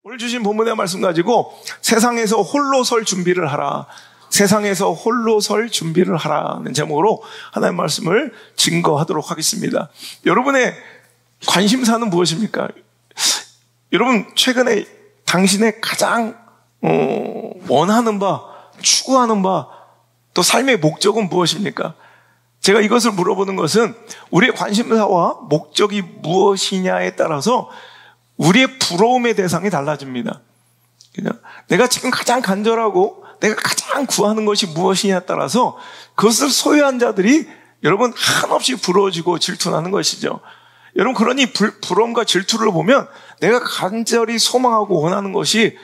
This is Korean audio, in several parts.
오늘 주신 본문의 말씀 가지고 세상에서 홀로 설 준비를 하라. 세상에서 홀로 설 준비를 하라는 제목으로 하나님의 말씀을 증거하도록 하겠습니다. 여러분의 관심사는 무엇입니까? 여러분 최근에 당신의 가장 원하는 바, 추구하는 바, 또 삶의 목적은 무엇입니까? 제가 이것을 물어보는 것은 우리의 관심사와 목적이 무엇이냐에 따라서 우리의 부러움의 대상이 달라집니다. 그냥 내가 지금 가장 간절하고 내가 가장 구하는 것이 무엇이냐에 따라서 그것을 소유한 자들이 여러분 한없이 부러워지고 질투나는 것이죠. 여러분 그러니 부러움과 질투를 보면 내가 간절히 소망하고 원하는 것이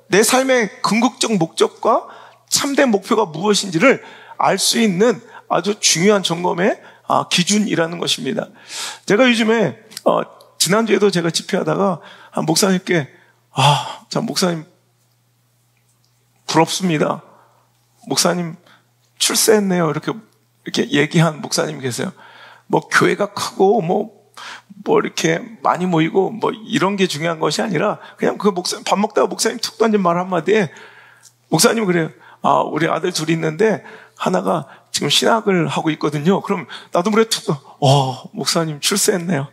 내 삶의 궁극적 목적과 참된 목표가 무엇인지를 알 수 있는 아주 중요한 점검의 기준이라는 것입니다. 제가 요즘에 지난주에도 제가 집회하다가 한 목사님께 자 목사님 부럽습니다. 목사님 출세했네요. 이렇게 얘기한 목사님이 계세요. 뭐 교회가 크고 뭐 이렇게 많이 모이고 뭐 이런 게 중요한 것이 아니라 그냥 그 목사님 밥 먹다가 목사님 툭 던진 말 한마디에 목사님 그래요. 우리 아들 둘이 있는데 하나가 지금 신학을 하고 있거든요. 그럼 나도 모르게 툭 목사님 출세했네요.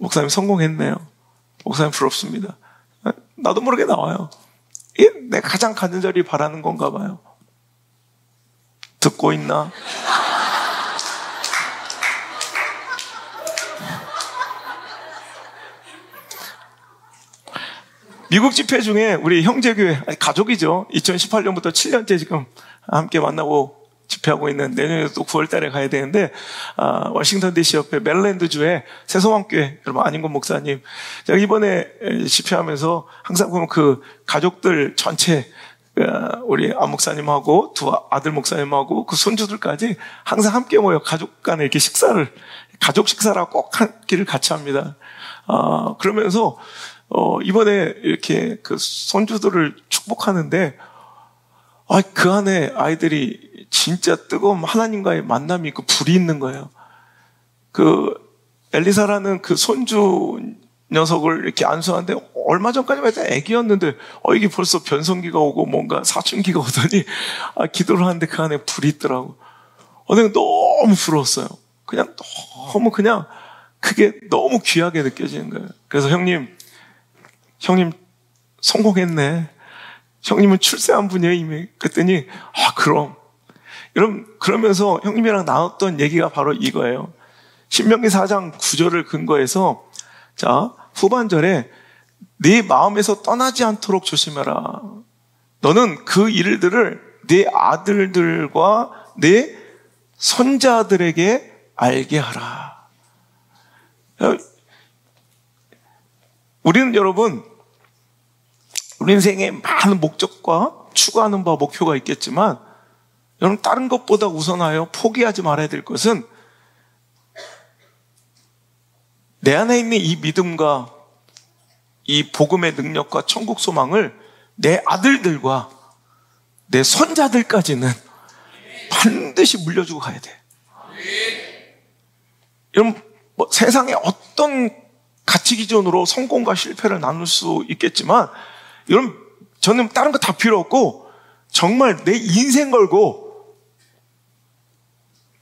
목사님 성공했네요. 목사님 부럽습니다. 나도 모르게 나와요. 이게 내가 가장 간절히 바라는 건가 봐요. 듣고 있나? 미국 집회 중에 우리 형제교회, 가족이죠. 2018년부터 7년째 지금 함께 만나고 집회하고 있는 내년에도 또 9월 달에 가야 되는데, 워싱턴 DC 옆에 메릴랜드주의 새소망교회, 여러분, 안인권 목사님. 제가 이번에 집회하면서 항상 보면 그 가족들 전체, 우리 안 목사님하고 두 아들 목사님하고 그 손주들까지 항상 함께 모여 가족 간에 이렇게 가족 식사를 꼭 한 끼를 같이 합니다. 그러면서, 이번에 이렇게 그 손주들을 축복하는데, 그 안에 아이들이 진짜 뜨거운 하나님과의 만남이 있고 불이 있는 거예요. 그 엘리사라는 그 손주 녀석을 이렇게 안수하는데 얼마 전까지만 해도 애기였는데 이게 벌써 변성기가 오고 뭔가 사춘기가 오더니 기도를 하는데 그 안에 불이 있더라고. 내가 너무 부러웠어요. 너무 그게 너무 귀하게 느껴지는 거예요. 그래서 형님 성공했네. 형님은 출세한 분이에요, 이미. 그랬더니, 그럼. 여러분, 그러면서 형님이랑 나눴던 얘기가 바로 이거예요. 신명기 4장 9절을 근거해서, 자, 후반절에, 네 마음에서 떠나지 않도록 조심해라. 너는 그 일들을 네 아들들과 네 손자들에게 알게 하라. 우리는 여러분, 우리 인생에 많은 목적과 추구하는 바 목표가 있겠지만 여러분 다른 것보다 우선하여 포기하지 말아야 될 것은 내 안에 있는 이 믿음과 이 복음의 능력과 천국 소망을 내 아들들과 내 손자들까지는 반드시 물려주고 가야 돼. 여러분 세상에 어떤 가치 기준으로 성공과 실패를 나눌 수 있겠지만 여러분 저는 다른 거 다 필요 없고 정말 내 인생 걸고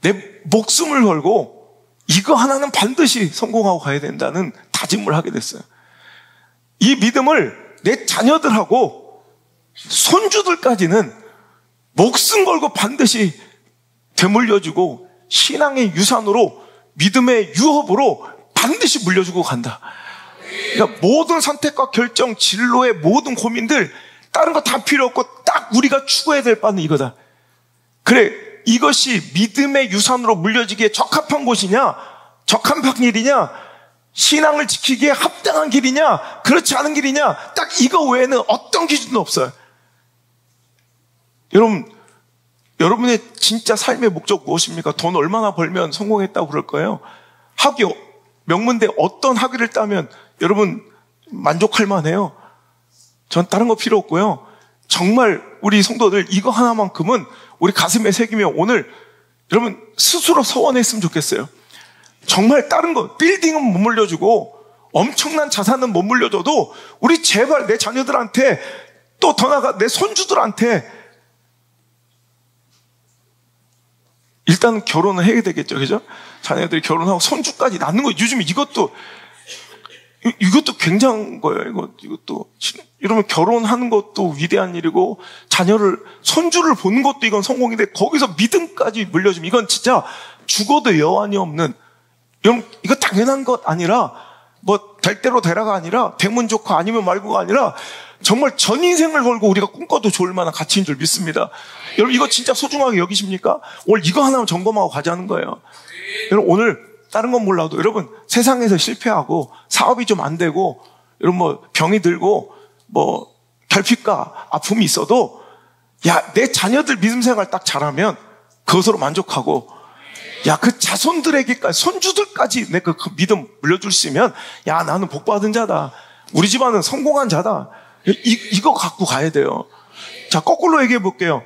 내 목숨을 걸고 이거 하나는 반드시 성공하고 가야 된다는 다짐을 하게 됐어요. 이 믿음을 내 자녀들하고 손주들까지는 목숨 걸고 반드시 되물려주고 신앙의 유산으로 믿음의 유업으로 반드시 물려주고 간다. 그러니까 모든 선택과 결정, 진로의 모든 고민들 다른 거 다 필요 없고 딱 우리가 추구해야 될 바는 이거다. 그래, 이것이 믿음의 유산으로 물려지기에 적합한 곳이냐, 적합한 길이냐, 신앙을 지키기에 합당한 길이냐, 그렇지 않은 길이냐, 딱 이거 외에는 어떤 기준도 없어요. 여러분의 진짜 삶의 목적 무엇입니까? 돈 얼마나 벌면 성공했다고 그럴 거예요? 학교, 명문대 어떤 학위를 따면 여러분 만족할 만해요? 전 다른 거 필요 없고요. 정말 우리 성도들 이거 하나만큼은 우리 가슴에 새기며 오늘 여러분 스스로 서원했으면 좋겠어요. 정말 다른 거 빌딩은 못 물려주고 엄청난 자산은 못 물려줘도 우리 제발 내 자녀들한테 또 더 나아가 내 손주들한테 일단 결혼을 해야 되겠죠. 그죠? 자녀들이 결혼하고 손주까지 낳는 거 요즘 이것도 굉장한 거예요. 이것도 이러면 결혼하는 것도 위대한 일이고 자녀를 손주를 보는 것도 이건 성공인데 거기서 믿음까지 물려주면 이건 진짜 죽어도 여한이 없는 이거 당연한 것 아니라 뭐 될 대로 되라가 아니라 되면 좋고 아니면 말고가 아니라 정말 전 인생을 걸고 우리가 꿈꿔도 좋을 만한 가치인 줄 믿습니다. 여러분 이거 진짜 소중하게 여기십니까? 오늘 이거 하나만 점검하고 가자는 거예요. 여러분 오늘 다른 건 몰라도 여러분 세상에서 실패하고 사업이 좀 안 되고 여러분 뭐 병이 들고 뭐 결핍과 아픔이 있어도 야, 내 자녀들 믿음 생활 딱 잘하면 그것으로 만족하고 야, 그 자손들에게까지 손주들까지 내 그 믿음 물려줄 수 있으면 야, 나는 복 받은 자다. 우리 집안은 성공한 자다. 이거 갖고 가야 돼요. 자, 거꾸로 얘기해 볼게요.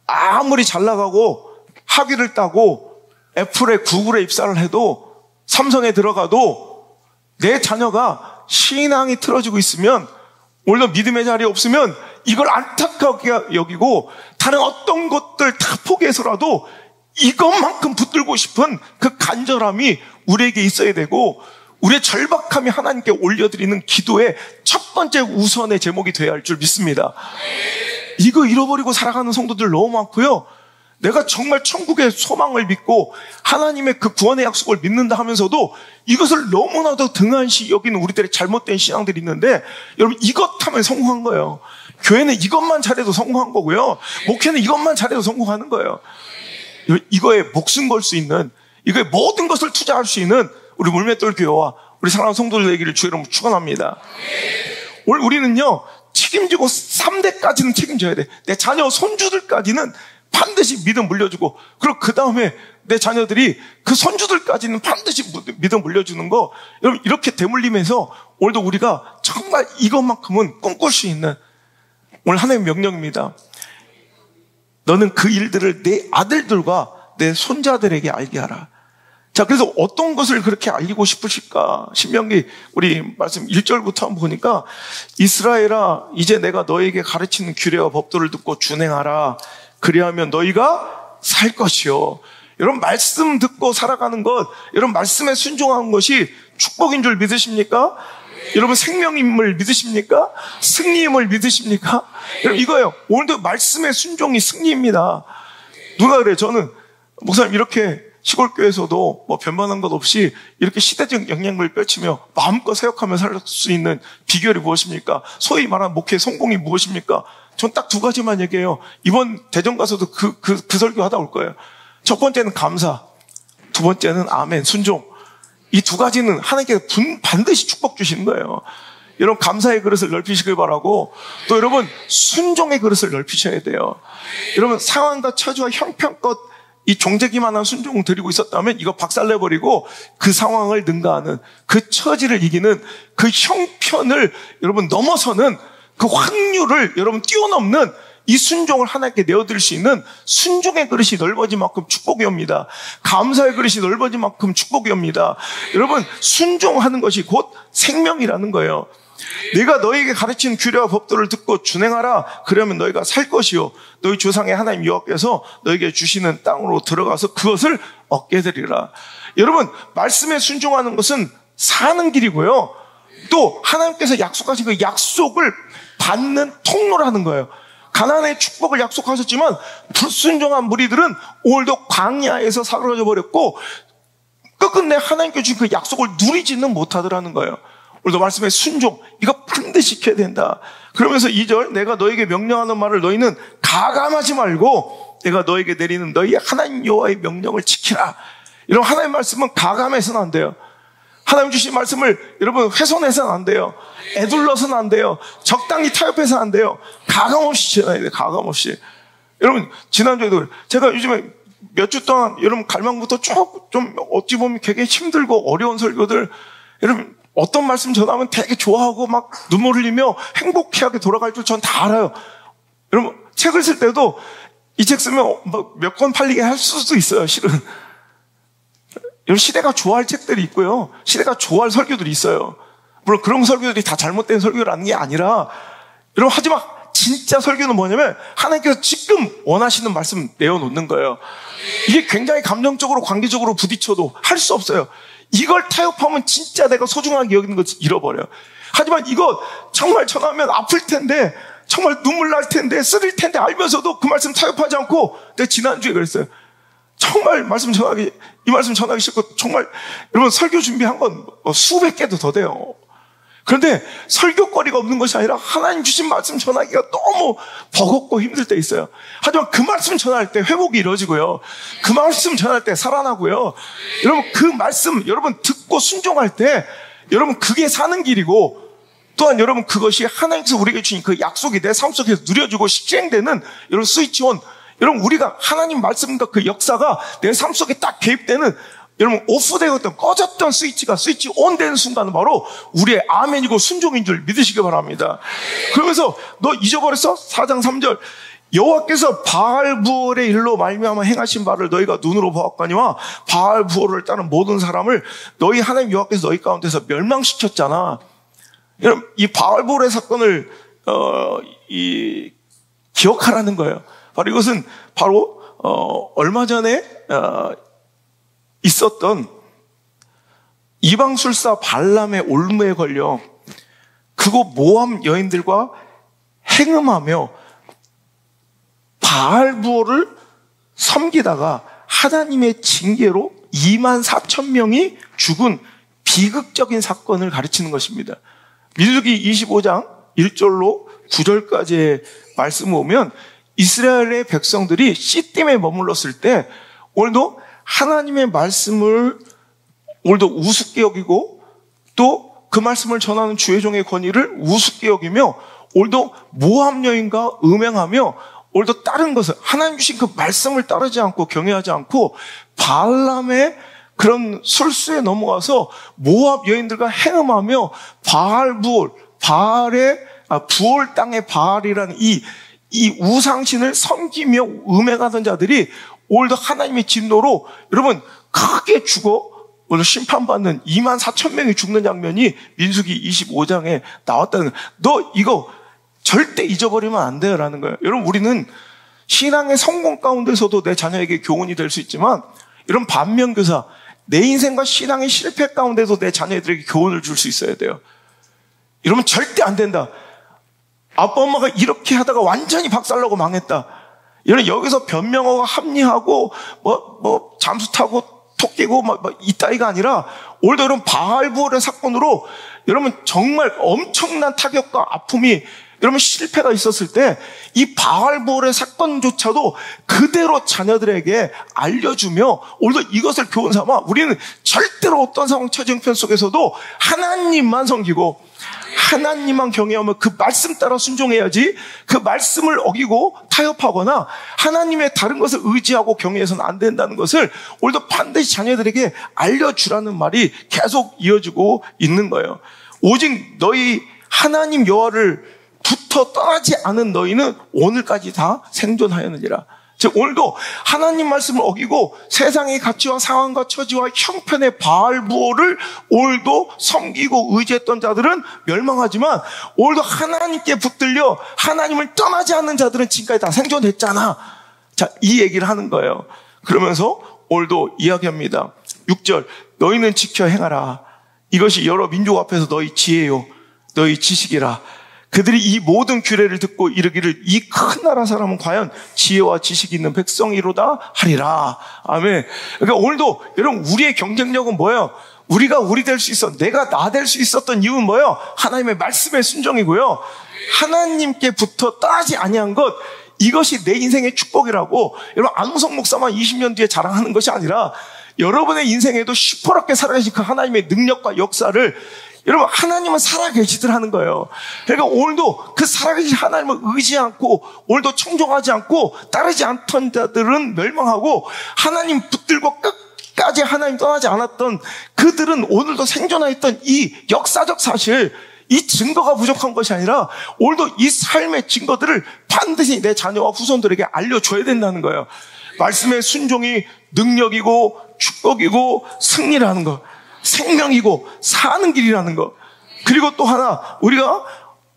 아무리 잘 나가고 학위를 따고 애플에 구글에 입사를 해도 삼성에 들어가도 내 자녀가 신앙이 틀어지고 있으면 오히려 믿음의 자리에 없으면 이걸 안타깝게 여기고 다른 어떤 것들 다 포기해서라도 이것만큼 붙들고 싶은 그 간절함이 우리에게 있어야 되고 우리의 절박함이 하나님께 올려드리는 기도의 첫 번째 우선의 제목이 되어야 할 줄 믿습니다. 이거 잃어버리고 살아가는 성도들 너무 많고요. 내가 정말 천국의 소망을 믿고 하나님의 그 구원의 약속을 믿는다 하면서도 이것을 너무나도 등한시 여기는 우리들의 잘못된 신앙들이 있는데 여러분 이것 하면 성공한 거예요. 교회는 이것만 잘해도 성공한 거고요. 목회는 이것만 잘해도 성공하는 거예요. 이거에 목숨 걸 수 있는 이거에 모든 것을 투자할 수 있는 우리 물맷돌 교회와 우리 사랑하는 성도들 되기를 주의 이름으로 축원합니다. 오늘 우리는요 책임지고 3대까지는 책임져야 돼. 내 자녀 손주들까지는 반드시 믿음 물려주고 그리고 그 다음에 내 자녀들이 그 손주들까지는 반드시 믿음 물려주는 거 여러분 이렇게 대물림해서 오늘도 우리가 정말 이것만큼은 꿈꿀 수 있는 오늘 하나님의 명령입니다. 너는 그 일들을 내 아들들과 내 손자들에게 알게 하라. 자, 그래서 어떤 것을 그렇게 알리고 싶으실까? 신명기 우리 말씀 1절부터 한번 보니까 이스라엘아 이제 내가 너에게 가르치는 규례와 법도를 듣고 준행하라. 그리하면 너희가 살 것이요. 여러분 말씀 듣고 살아가는 것, 여러분 말씀에 순종하는 것이 축복인 줄 믿으십니까? 여러분 생명임을 믿으십니까? 승리임을 믿으십니까? 여러분 이거예요. 오늘도 말씀의 순종이 승리입니다. 누가 그래? 저는 목사님 이렇게 시골교회에서도 뭐 변변한 것 없이 이렇게 시대적 영향력을 펼치며 마음껏 사역하며 살 수 있는 비결이 무엇입니까? 소위 말하는 목회의 성공이 무엇입니까? 전 딱 두 가지만 얘기해요. 이번 대전 가서도 그 설교 하다 올 거예요. 첫 번째는 감사, 두 번째는 아멘, 순종. 이 두 가지는 하나님께서 반드시 축복 주시는 거예요. 여러분 감사의 그릇을 넓히시길 바라고 또 여러분 순종의 그릇을 넓히셔야 돼요. 여러분 상황과 처지와 형편껏 이 종재기만한 순종을 드리고 있었다면 이거 박살내버리고 그 상황을 능가하는 그 처지를 이기는 그 형편을 여러분 넘어서는 그 확률을 여러분 뛰어넘는 이 순종을 하나님께 내어드릴 수 있는 순종의 그릇이 넓어진 만큼 축복이 옵니다. 감사의 그릇이 넓어진 만큼 축복이 옵니다. 여러분 순종하는 것이 곧 생명이라는 거예요. 내가 너에게 가르치는 규례와 법도를 듣고 준행하라. 그러면 너희가 살 것이요 너희 조상의 하나님 여호와께서 너에게 주시는 땅으로 들어가서 그것을 얻게 되리라. 여러분 말씀에 순종하는 것은 사는 길이고요. 또 하나님께서 약속하신 그 약속을 받는 통로라는 거예요. 가나안의 축복을 약속하셨지만 불순종한 무리들은 오늘도 광야에서 사라져 버렸고 끝끝내 하나님께 주신 그 약속을 누리지는 못하더라는 거예요. 오늘도 말씀에 순종 이거 반드시 지켜야 된다. 그러면서 2절 내가 너에게 명령하는 말을 너희는 가감하지 말고 내가 너에게 내리는 너희 하나님 여호와의 명령을 지키라. 이런 하나님의 말씀은 가감해서는 안 돼요. 하나님 주신 말씀을 여러분 훼손해서는 안 돼요. 애둘러서는 안 돼요. 적당히 타협해서는 안 돼요. 가감없이 지나야 돼요. 가감없이. 여러분 지난주에도 제가 요즘에 몇 주 동안 여러분 갈망부터 쭉 좀 어찌 보면 되게 힘들고 어려운 설교들 여러분 어떤 말씀 전하면 되게 좋아하고 막 눈물 흘리며 행복해하게 돌아갈 줄 전 다 알아요. 여러분 책을 쓸 때도 이 책 쓰면 몇 권 팔리게 할 수도 있어요. 실은 여러분 시대가 좋아할 책들이 있고요. 시대가 좋아할 설교들이 있어요. 물론 그런 설교들이 다 잘못된 설교라는 게 아니라, 여러분, 하지만 진짜 설교는 뭐냐면 하나님께서 지금 원하시는 말씀 내어놓는 거예요. 이게 굉장히 감정적으로 관계적으로 부딪혀도 할 수 없어요. 이걸 타협하면 진짜 내가 소중하게 여기는 걸 잃어버려요. 하지만 이거 정말 전하면 아플 텐데, 정말 눈물 날 텐데, 쓰릴 텐데 알면서도 그 말씀 타협하지 않고, 내가 지난주에 그랬어요. 정말 이 말씀 전하기 싫고, 정말 여러분 설교 준비한 건 수백 개도 더 돼요. 그런데 설교거리가 없는 것이 아니라 하나님 주신 말씀 전하기가 너무 버겁고 힘들 때 있어요. 하지만 그 말씀 전할 때 회복이 이루어지고요. 그 말씀 전할 때 살아나고요. 여러분 그 말씀 여러분 듣고 순종할 때 여러분 그게 사는 길이고, 또한 여러분 그것이 하나님께서 우리에게 주신 그 약속이 내 삶 속에서 누려지고 실행되는 여러분 스위치온, 여러분 우리가 하나님 말씀과 그 역사가 내 삶 속에 딱 개입되는, 여러분 오프되었던 꺼졌던 스위치가 스위치 온 되는 순간은 바로 우리의 아멘이고 순종인 줄 믿으시기 바랍니다. 그러면서 너 잊어버렸어? 4장 3절 여호와께서 바알부올의 일로 말미암아 행하신 바를 너희가 눈으로 보았거니와 바알부올을 따른 모든 사람을 너희 하나님 여호와께서 너희 가운데서 멸망시켰잖아. 여러분 이 바알부올의 사건을 기억하라는 거예요. 바로 이것은 바로 얼마 전에 있었던 이방술사 발람의 올무에 걸려 그곳 모함 여인들과 행음하며 바알부올을 섬기다가 하나님의 징계로 24,000명이 죽은 비극적인 사건을 가르치는 것입니다. 민수기 25장 1절로 9절까지의 말씀을 보면 이스라엘의 백성들이 시딤에 머물렀을 때 오늘도 하나님의 말씀을 오늘도 우습게 여기고, 또 그 말씀을 전하는 주의 종의 권위를 우습게 여기며, 오늘도 모함 여인과 음행하며, 오늘도 다른 것을 하나님 주신 그 말씀을 따르지 않고 경외하지 않고 발람의 그런 술수에 넘어가서 모압 여인들과 행음하며 바알부올, 부올 땅의 바알이라는 이 우상신을 섬기며 음행하던 자들이 오늘도 하나님의 진노로 여러분 크게 죽어 오늘 심판받는 24,000명이 죽는 장면이 민수기 25장에 나왔다는 거예요. 너 이거 절대 잊어버리면 안 돼요 라는 거예요. 여러분 우리는 신앙의 성공 가운데서도 내 자녀에게 교훈이 될 수 있지만, 이런 반면교사, 내 인생과 신앙의 실패 가운데서 내 자녀들에게 교훈을 줄 수 있어야 돼요. 이러면 절대 안 된다. 아빠 엄마가 이렇게 하다가 완전히 박살나고 망했다. 이런 여기서 변명하고 합리하고 잠수 타고 톡 깨고 이따위가 아니라, 오늘도 여러분 바알부올의 사건으로 여러분 정말 엄청난 타격과 아픔이, 여러분 실패가 있었을 때 이 바알부올의 사건조차도 그대로 자녀들에게 알려주며 오늘도 이것을 교훈 삼아 우리는 절대로 어떤 상황 처지형편 속에서도 하나님만 섬기고 하나님만 경외하며 그 말씀 따라 순종해야지, 그 말씀을 어기고 타협하거나 하나님의 다른 것을 의지하고 경외해서는 안 된다는 것을 오늘도 반드시 자녀들에게 알려주라는 말이 계속 이어지고 있는 거예요. 오직 너희 하나님 여호와를 부터 떠나지 않은 너희는 오늘까지 다 생존하였느니라. 즉 오늘도 하나님 말씀을 어기고 세상의 가치와 상황과 처지와 형편의 바알부올을 오늘도 섬기고 의지했던 자들은 멸망하지만, 오늘도 하나님께 붙들려 하나님을 떠나지 않는 자들은 지금까지 다 생존했잖아. 자, 이 얘기를 하는 거예요. 그러면서 오늘도 이야기합니다. 6절 너희는 지켜 행하라. 이것이 여러 민족 앞에서 너희 지혜요 너희 지식이라. 그들이 이 모든 규례를 듣고 이르기를 이 큰 나라 사람은 과연 지혜와 지식이 있는 백성이로다 하리라. 아멘. 그러니까 오늘도 여러분 우리의 경쟁력은 뭐예요? 우리가 우리 될 수 있어, 내가 나 될 수 있었던 이유는 뭐예요? 하나님의 말씀의 순종이고요. 하나님께 붙어 떠나지 아니한 것, 이것이 내 인생의 축복이라고 여러분 안우성 목사만 20년 뒤에 자랑하는 것이 아니라 여러분의 인생에도 시퍼렇게 살아계신 그 하나님의 능력과 역사를 여러분 하나님은 살아계시들 하는 거예요. 그러니까 오늘도 그 살아계신 하나님을 의지 않고 오늘도 청종하지 않고 따르지 않던 자들은 멸망하고, 하나님 붙들고 끝까지 하나님 떠나지 않았던 그들은 오늘도 생존하였던 이 역사적 사실, 이 증거가 부족한 것이 아니라 오늘도 이 삶의 증거들을 반드시 내 자녀와 후손들에게 알려줘야 된다는 거예요. 말씀의 순종이 능력이고 축복이고 승리라는 거, 생명이고 사는 길이라는 거. 그리고 또 하나, 우리가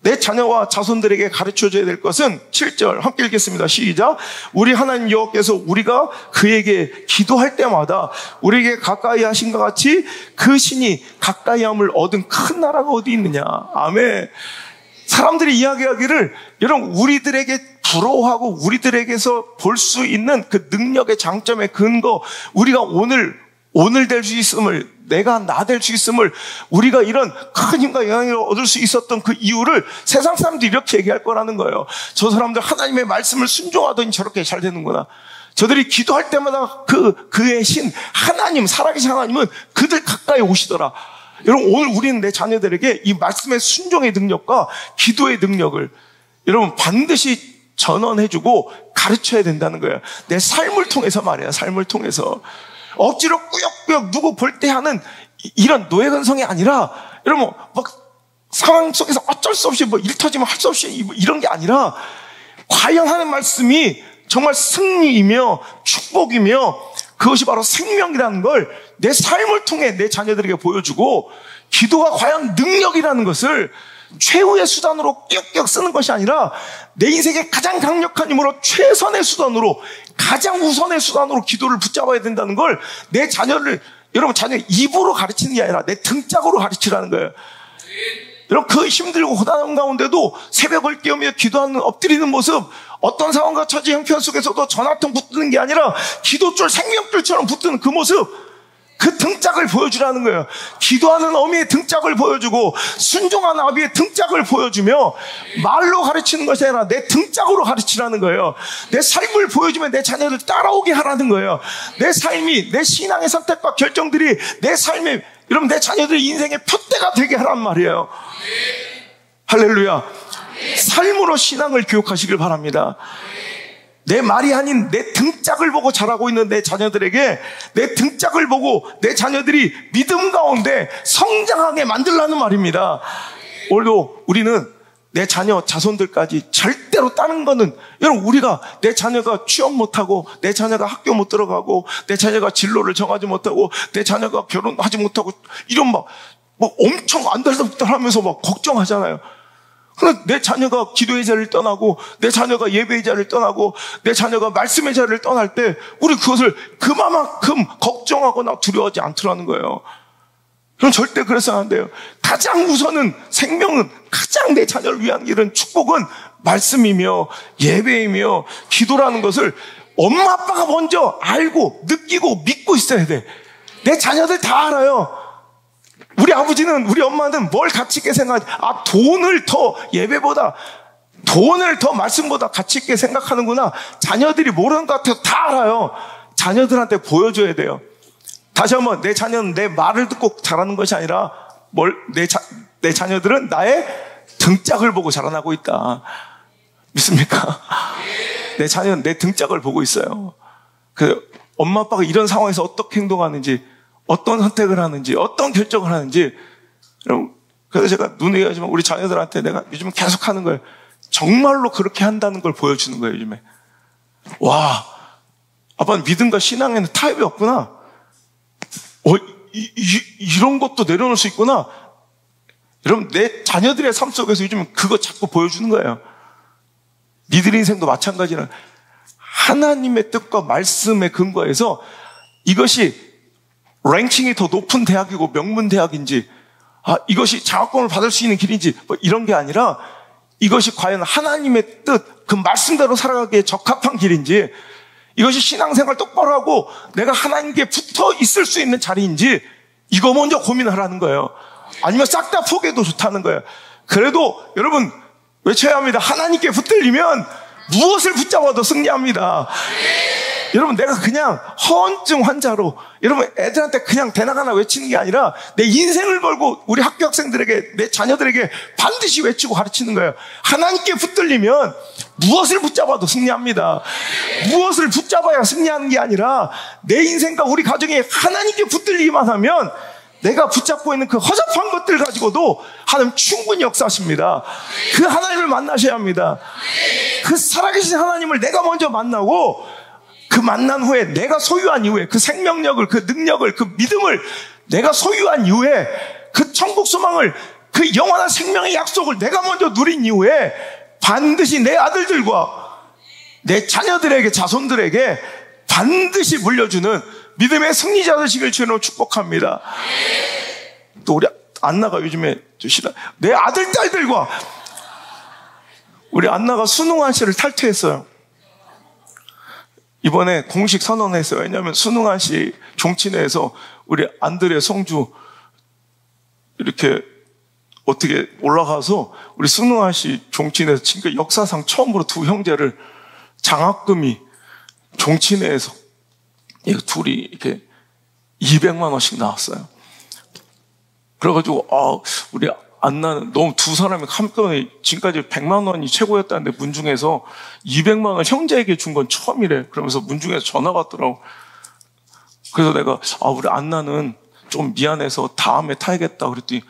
내 자녀와 자손들에게 가르쳐줘야 될 것은 7절 함께 읽겠습니다. 시작. 우리 하나님 여호와께서 우리가 그에게 기도할 때마다 우리에게 가까이 하신 것 같이 그 신이 가까이함을 얻은 큰 나라가 어디 있느냐. 아멘. 사람들이 이야기하기를, 여러분, 우리들에게 부러워하고 우리들에게서 볼 수 있는 그 능력의 장점의 근거, 우리가 오늘 될 수 있음을, 내가 나 될 수 있음을, 우리가 이런 큰 힘과 영향을 얻을 수 있었던 그 이유를 세상 사람들이 이렇게 얘기할 거라는 거예요. 저 사람들 하나님의 말씀을 순종하더니 저렇게 잘 되는구나. 저들이 기도할 때마다 그의 신, 하나님, 살아계신 하나님은 그들 가까이 오시더라. 여러분, 오늘 우리는 내 자녀들에게 이 말씀의 순종의 능력과 기도의 능력을 여러분 반드시 전언해주고 가르쳐야 된다는 거예요. 내 삶을 통해서 말이야, 삶을 통해서. 억지로 꾸역꾸역 누구 볼 때 하는 이런 노예근성이 아니라, 여러분, 막 상황 속에서 어쩔 수 없이 뭐 일 터지면 할 수 없이 이런 게 아니라, 과연 하는 말씀이 정말 승리이며 축복이며 그것이 바로 생명이라는 걸 내 삶을 통해 내 자녀들에게 보여주고, 기도가 과연 능력이라는 것을 최후의 수단으로 끼역끼역 쓰는 것이 아니라 내 인생의 가장 강력한 힘으로 최선의 수단으로, 가장 우선의 수단으로 기도를 붙잡아야 된다는 걸 내 자녀를, 여러분, 자녀 입으로 가르치는 게 아니라 내 등짝으로 가르치라는 거예요. 여러분, 그 힘들고 고단한 가운데도 새벽을 깨우며 기도하는, 엎드리는 모습, 어떤 상황과 처지 형편 속에서도 전화통 붙드는 게 아니라 기도줄, 생명줄처럼 붙드는 그 모습, 그 등짝을 보여주라는 거예요. 기도하는 어미의 등짝을 보여주고 순종하는 아비의 등짝을 보여주며, 말로 가르치는 것이 아니라 내 등짝으로 가르치라는 거예요. 내 삶을 보여주면 내 자녀들 따라오게 하라는 거예요. 내 삶이, 내 신앙의 선택과 결정들이 내 삶의, 여러분, 내 자녀들의 인생의 표대가 되게 하란 말이에요. 할렐루야. 삶으로 신앙을 교육하시길 바랍니다. 내 말이 아닌 내 등짝을 보고 자라고 있는 내 자녀들에게 내 등짝을 보고 내 자녀들이 믿음 가운데 성장하게 만들라는 말입니다. 오늘도 우리는 내 자녀 자손들까지 절대로 따는 거는, 여러분, 우리가 내 자녀가 취업 못하고, 내 자녀가 학교 못 들어가고, 내 자녀가 진로를 정하지 못하고, 내 자녀가 결혼하지 못하고, 이런 뭐 엄청 안달답달 하면서 막 걱정하잖아요. 그러나 내 자녀가 기도의 자리를 떠나고, 내 자녀가 예배의 자리를 떠나고, 내 자녀가 말씀의 자리를 떠날 때 우리 그것을 그만큼 걱정하거나 두려워하지 않더라는 거예요. 그럼 절대 그래서는 안 돼요. 가장 우선은, 생명은, 가장 내 자녀를 위한 일은, 축복은 말씀이며 예배이며 기도라는 것을 엄마 아빠가 먼저 알고 느끼고 믿고 있어야 돼. 내 자녀들 다 알아요. 우리 아버지는, 우리 엄마는 뭘 가치 있게 생각하지? 돈을 더 예배보다, 돈을 더 말씀보다 가치 있게 생각하는구나. 자녀들이 모르는 것 같아요. 다 알아요. 자녀들한테 보여줘야 돼요. 다시 한번, 내 자녀는 내 말을 듣고 자라는 것이 아니라, 내 자녀들은 나의 등짝을 보고 자라나고 있다. 믿습니까? 내 자녀는 내 등짝을 보고 있어요. 엄마 아빠가 이런 상황에서 어떻게 행동하는지, 어떤 선택을 하는지, 어떤 결정을 하는지, 여러분, 그래서 제가 눈에 얘기하지만 우리 자녀들한테 내가 요즘 계속 하는 거예요. 정말로 그렇게 한다는 걸 보여주는 거예요, 요즘에. 와, 아빠는 믿음과 신앙에는 타협이 없구나. 이런 것도 내려놓을 수 있구나. 여러분, 내 자녀들의 삶 속에서 요즘 그거 자꾸 보여주는 거예요. 니들 인생도 마찬가지라. 하나님의 뜻과 말씀의 근거에서 이것이 랭킹이 더 높은 대학이고 명문 대학인지, 이것이 장학금을 받을 수 있는 길인지, 뭐 이런 게 아니라 이것이 과연 하나님의 뜻, 그 말씀대로 살아가기에 적합한 길인지, 이것이 신앙생활 똑바로 하고 내가 하나님께 붙어 있을 수 있는 자리인지, 이거 먼저 고민하라는 거예요. 아니면 싹 다 포기해도 좋다는 거예요. 그래도 여러분 외쳐야 합니다. 하나님께 붙들리면 무엇을 붙잡아도 승리합니다. 여러분, 내가 그냥 허언증 환자로, 여러분, 애들한테 그냥 대나가나 외치는 게 아니라 내 인생을 걸고 우리 학교 학생들에게, 내 자녀들에게 반드시 외치고 가르치는 거예요. 하나님께 붙들리면 무엇을 붙잡아도 승리합니다. 무엇을 붙잡아야 승리하는 게 아니라 내 인생과 우리 가정에 하나님께 붙들리기만 하면 내가 붙잡고 있는 그 허접한 것들 가지고도 하나님 충분히 역사하십니다. 그 하나님을 만나셔야 합니다. 그 살아계신 하나님을 내가 먼저 만나고, 그 만난 후에, 내가 소유한 이후에, 그 생명력을, 그 능력을, 그 믿음을 내가 소유한 이후에 그 천국 소망을, 그 영원한 생명의 약속을 내가 먼저 누린 이후에 반드시 내 아들들과 내 자녀들에게, 자손들에게 반드시 물려주는 믿음의 승리자 되시길 주로 축복합니다. 또 우리 안나가 요즘에 내 아들, 딸들과 우리 안나가 순응한 씨를 탈퇴했어요. 이번에 공식 선언했어요. 왜냐하면 순응한 씨 종친회에서 우리 안드레 성주 이렇게 어떻게 올라가서 우리 순응한 씨 종친회에서 지금 역사상 처음으로 두 형제를 장학금이 종친회에서 둘이 이렇게 200만 원씩 나왔어요. 그래가지고 우리 안나는 너무 두 사람이 한꺼번에 지금까지 100만 원이 최고였다는데 문중에서 200만 원 형제에게 준 건 처음이래. 그러면서 문중에서 전화가 왔더라고. 그래서 내가 우리 안나는 좀 미안해서 다음에 타야겠다 그랬더니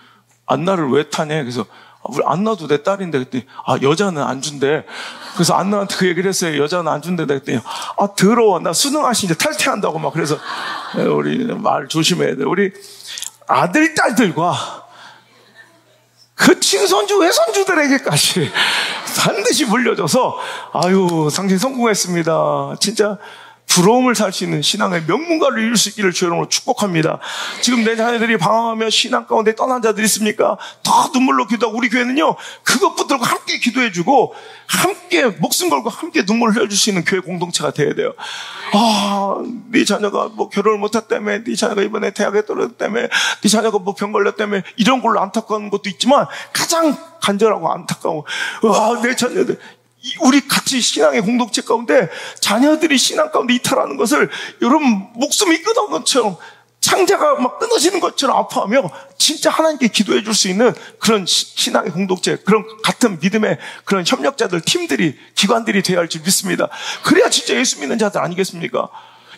안나를 왜 타냐? 그래서 우리 안나도 내 딸인데 그랬더니 여자는 안 준대. 그래서 안나한테 그 얘기를 했어요. 여자는 안 준대. 그랬더니 더러워. 나 수능하시 이제 탈퇴한다고 막. 그래서 우리 말 조심해야 돼. 우리 아들, 딸들과 그 친손주, 외손주들에게까지 반드시 물려줘서 당신 성공했습니다. 진짜 부러움을 살 수 있는 신앙의 명문가를 이룰 수 있기를 주의 이름으로 축복합니다. 지금 내 자녀들이 방황하며 신앙 가운데 떠난 자들이 있습니까? 더 눈물로 기도하고 우리 교회는요 그것 붙들고 함께 기도해주고 함께 목숨 걸고 함께 눈물을 흘려줄 수 있는 교회 공동체가 돼야 돼요. 네 자녀가 뭐 결혼을 못했다며, 네 자녀가 이번에 대학에 떨어졌다며, 네 자녀가 뭐 병 걸렸다며, 이런 걸로 안타까운 것도 있지만 가장 간절하고 안타까운 내 자녀들, 우리 같이 신앙의 공동체 가운데 자녀들이 신앙 가운데 이탈하는 것을 여러분 목숨이 끊어진 것처럼, 창자가 막 끊어지는 것처럼 아파하며 진짜 하나님께 기도해 줄 수 있는 그런 신앙의 공동체, 그런 같은 믿음의 그런 협력자들, 팀들이, 기관들이 되어야 할 줄 믿습니다. 그래야 진짜 예수 믿는 자들 아니겠습니까?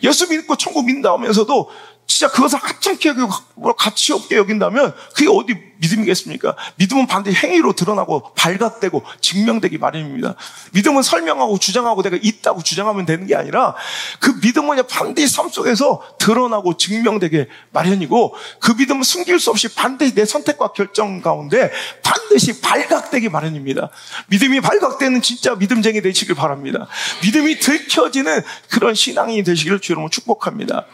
예수 믿고 천국 믿는다 하면서도 진짜 그것을 하찮게 여기고 가치 없게 여긴다면 그게 어디 믿음이겠습니까? 믿음은 반드시 행위로 드러나고 발각되고 증명되기 마련입니다. 믿음은 설명하고 주장하고 내가 있다고 주장하면 되는 게 아니라 그 믿음은 반드시 삶 속에서 드러나고 증명되게 마련이고, 그 믿음은 숨길 수 없이 반드시 내 선택과 결정 가운데 반드시 발각되기 마련입니다. 믿음이 발각되는 진짜 믿음쟁이 되시길 바랍니다. 믿음이 들켜지는 그런 신앙이 되시기를 주로 축복합니다.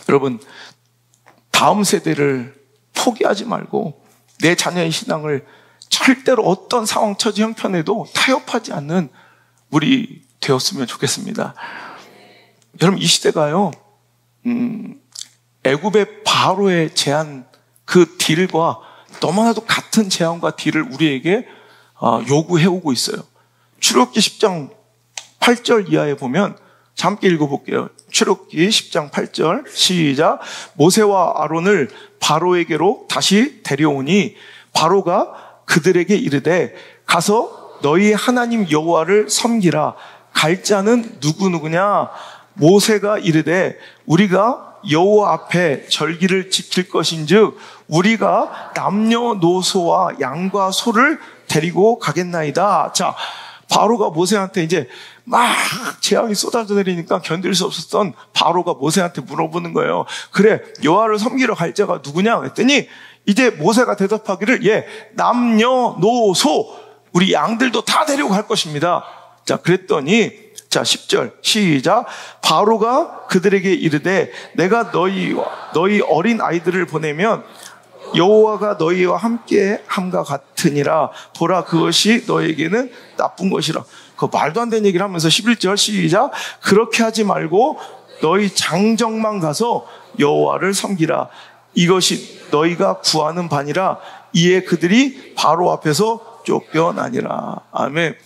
여러분, 다음 세대를 포기하지 말고 내 자녀의 신앙을 절대로 어떤 상황, 처지, 형편에도 타협하지 않는 우리 되었으면 좋겠습니다. 여러분, 이 시대가요, 애굽의 바로의 제안, 그 딜과 너무나도 같은 제안과 딜을 우리에게 요구해오고 있어요. 출애굽기 10장 8절 이하에 보면, 함께 읽어볼게요. 출애굽기 10장 8절 시작. 모세와 아론을 바로에게로 다시 데려오니 바로가 그들에게 이르되 가서 너희 하나님 여호와를 섬기라. 갈 자는 누구냐? 모세가 이르되 우리가 여호와 앞에 절기를 지킬 것인즉 우리가 남녀노소와 양과 소를 데리고 가겠나이다. 자, 바로가 모세한테 이제 막 재앙이 쏟아져 내리니까 견딜 수 없었던 바로가 모세한테 물어보는 거예요. 그래, 여호와를 섬기러 갈 자가 누구냐? 그랬더니 이제 모세가 대답하기를 남녀노소, 우리 양들도 다 데리고 갈 것입니다. 자, 그랬더니 10절 시작. 바로가 그들에게 이르되 내가 너희 어린 아이들을 보내면 여호와가 너희와 함께 함과 같으니라. 보라, 그것이 너에게는 나쁜 것이라. 그 말도 안 되는 얘기를 하면서 11절 시작. 그렇게 하지 말고 너희 장정만 가서 여호와를 섬기라. 이것이 너희가 구하는 바니라. 이에 그들이 바로 앞에서 쫓겨나니라. 아멘.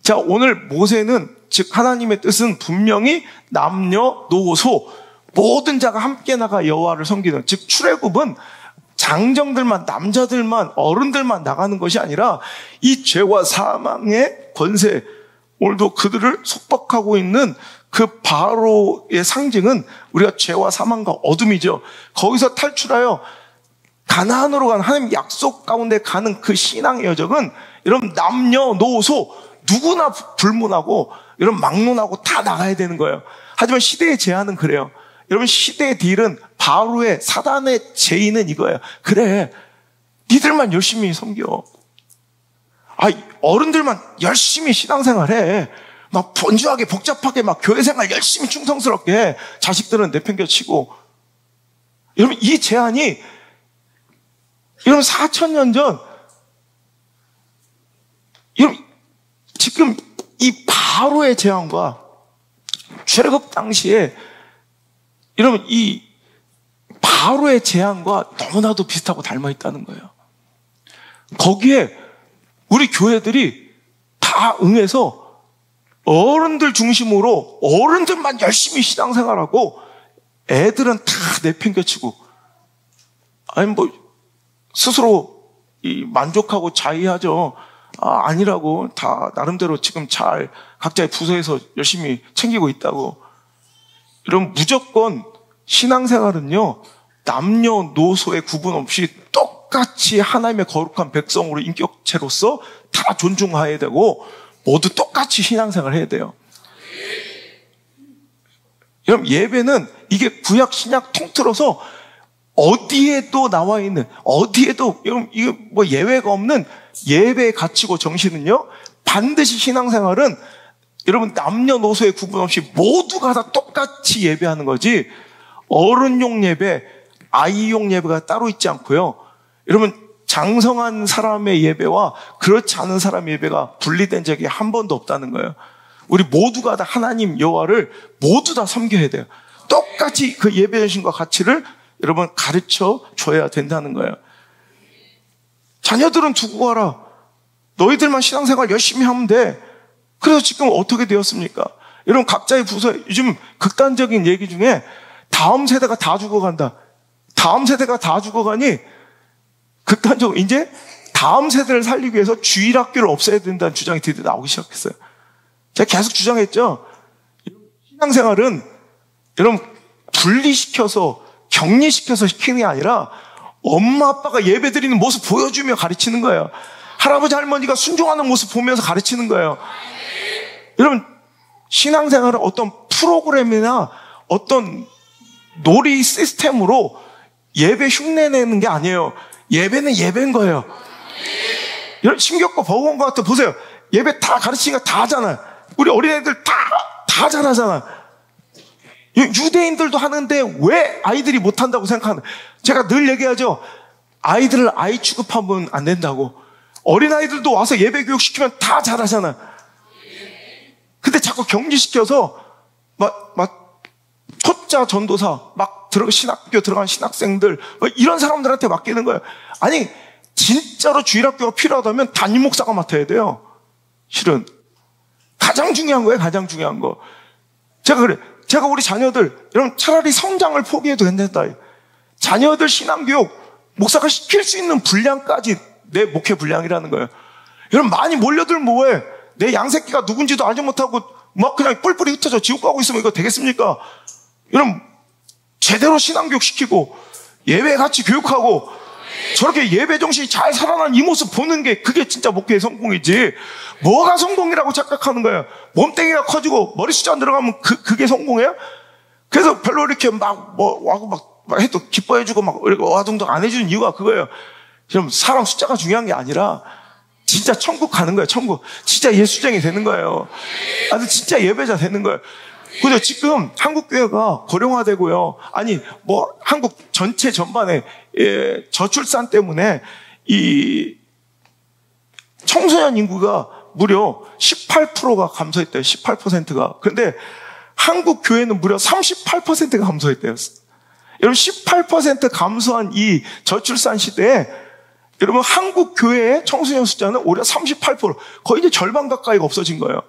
자, 오늘 모세는, 즉 하나님의 뜻은 분명히 남녀노소 모든 자가 함께 나가 여호와를 섬기는, 즉 출애굽은 장정들만, 남자들만, 어른들만 나가는 것이 아니라 이 죄와 사망의 권세, 오늘도 그들을 속박하고 있는 그 바로의 상징은 우리가 죄와 사망과 어둠이죠. 거기서 탈출하여 가나안으로 가는 하나님 약속 가운데 가는 그 신앙의 여정은 여러분 남녀노소 누구나 불문하고 여러분 막론하고 다 나가야 되는 거예요. 하지만 시대의 제한은 그래요. 여러분, 시대의 딜은 바로의 사단의 제의는 이거예요. 그래, 니들만 열심히 섬겨. 어른들만 열심히 신앙생활해. 막 번주하게 복잡하게 막 교회생활 열심히 충성스럽게 해. 자식들은 내팽겨치고. 여러분, 이 제안이 여러분 4,000년 전, 여러분 지금 이 바로의 제안과 출애굽 당시에 여러분 이 바로의 제안과 너무나도 비슷하고 닮아 있다는 거예요. 거기에 우리 교회들이 다 응해서 어른들 중심으로 어른들만 열심히 신앙생활하고 애들은 다 내팽겨치고, 스스로 만족하고 자의하죠. 아니라고, 다 나름대로 지금 잘 각자의 부서에서 열심히 챙기고 있다고. 이런 무조건 신앙생활은요, 남녀노소의 구분 없이 똑같이 하나님의 거룩한 백성으로 인격체로서 다 존중해야 되고 모두 똑같이 신앙생활을 해야 돼요. 여러분, 예배는 이게 구약 신약 통틀어서 어디에도 나와 있는, 어디에도 여러분 이거 뭐 예외가 없는 예배의 가치고 정신은요, 반드시 신앙생활은 여러분 남녀노소의 구분 없이 모두가 다 똑같이 예배하는 거지, 어른용 예배, 아이용 예배가 따로 있지 않고요. 여러분, 장성한 사람의 예배와 그렇지 않은 사람의 예배가 분리된 적이 한 번도 없다는 거예요. 우리 모두가 다 하나님 여호와를 모두 다 섬겨야 돼요. 똑같이 그 예배 정신과 가치를 여러분 가르쳐 줘야 된다는 거예요. 자녀들은 두고 가라. 너희들만 신앙생활 열심히 하면 돼. 그래서 지금 어떻게 되었습니까? 여러분, 각자의 부서, 요즘 극단적인 얘기 중에 다음 세대가 다 죽어간다. 다음 세대가 다 죽어가니 극단적으로 이제 다음 세대를 살리기 위해서 주일학교를 없애야 된다는 주장이 드디어 나오기 시작했어요. 제가 계속 주장했죠. 신앙생활은 여러분 분리시켜서 격리시켜서 시키는 게 아니라 엄마 아빠가 예배드리는 모습 보여주며 가르치는 거예요. 할아버지 할머니가 순종하는 모습 보면서 가르치는 거예요. 여러분, 신앙생활은 어떤 프로그램이나 어떤 놀이 시스템으로 예배 흉내내는 게 아니에요. 예배는 예배인 거예요. 여러분, 신격과 버거운 것 같아. 보세요. 예배 다 가르치니까 다 하잖아요. 우리 어린애들 다 잘하잖아. 유대인들도 하는데 왜 아이들이 못한다고 생각하는? 제가 늘 얘기하죠. 아이들을 아이 취급하면 안 된다고. 어린아이들도 와서 예배 교육 시키면 다 잘하잖아. 근데 자꾸 격리시켜서 초짜 전도사 신학교 들어간 신학생들 이런 사람들한테 맡기는 거예요. 아니, 진짜로 주일학교가 필요하다면 담임 목사가 맡아야 돼요. 실은 가장 중요한 거예요. 가장 중요한 거. 제가 우리 자녀들, 여러분, 차라리 성장을 포기해도 괜찮다. 자녀들 신앙교육 목사가 시킬 수 있는 분량까지 내 목회 분량이라는 거예요. 여러분, 많이 몰려들 뭐해? 내 양새끼가 누군지도 알지 못하고 막 그냥 뿔뿔이 흩어져 지옥 가고 있으면 이거 되겠습니까? 여러분, 제대로 신앙교육 시키고 예배 같이 교육하고 저렇게 예배 정신이 잘 살아난 이 모습 보는 게 그게 진짜 목회의 성공이지. 뭐가 성공이라고 착각하는 거예요? 몸뚱이가 커지고 머리 숫자 안 들어가면 그게 성공이에요? 그래서 별로 이렇게 와고 해도 기뻐해주고 와둥둥 안 해주는 이유가 그거예요. 여러분, 사람 숫자가 중요한 게 아니라 진짜 천국 가는 거예요. 천국. 진짜 예수쟁이 되는 거예요. 아주 진짜 예배자 되는 거예요. 그죠? 지금 한국교회가 고령화되고요. 아니, 한국 전체 전반에, 저출산 때문에 이 청소년 인구가 무려 18%가 감소했대요. 18%가. 근데 한국 교회는 무려 38%가 감소했대요. 여러분, 18% 감소한 이 저출산 시대에 여러분, 한국 교회의 청소년 숫자는 오히려 38%, 거의 이제 절반 가까이가 없어진 거예요.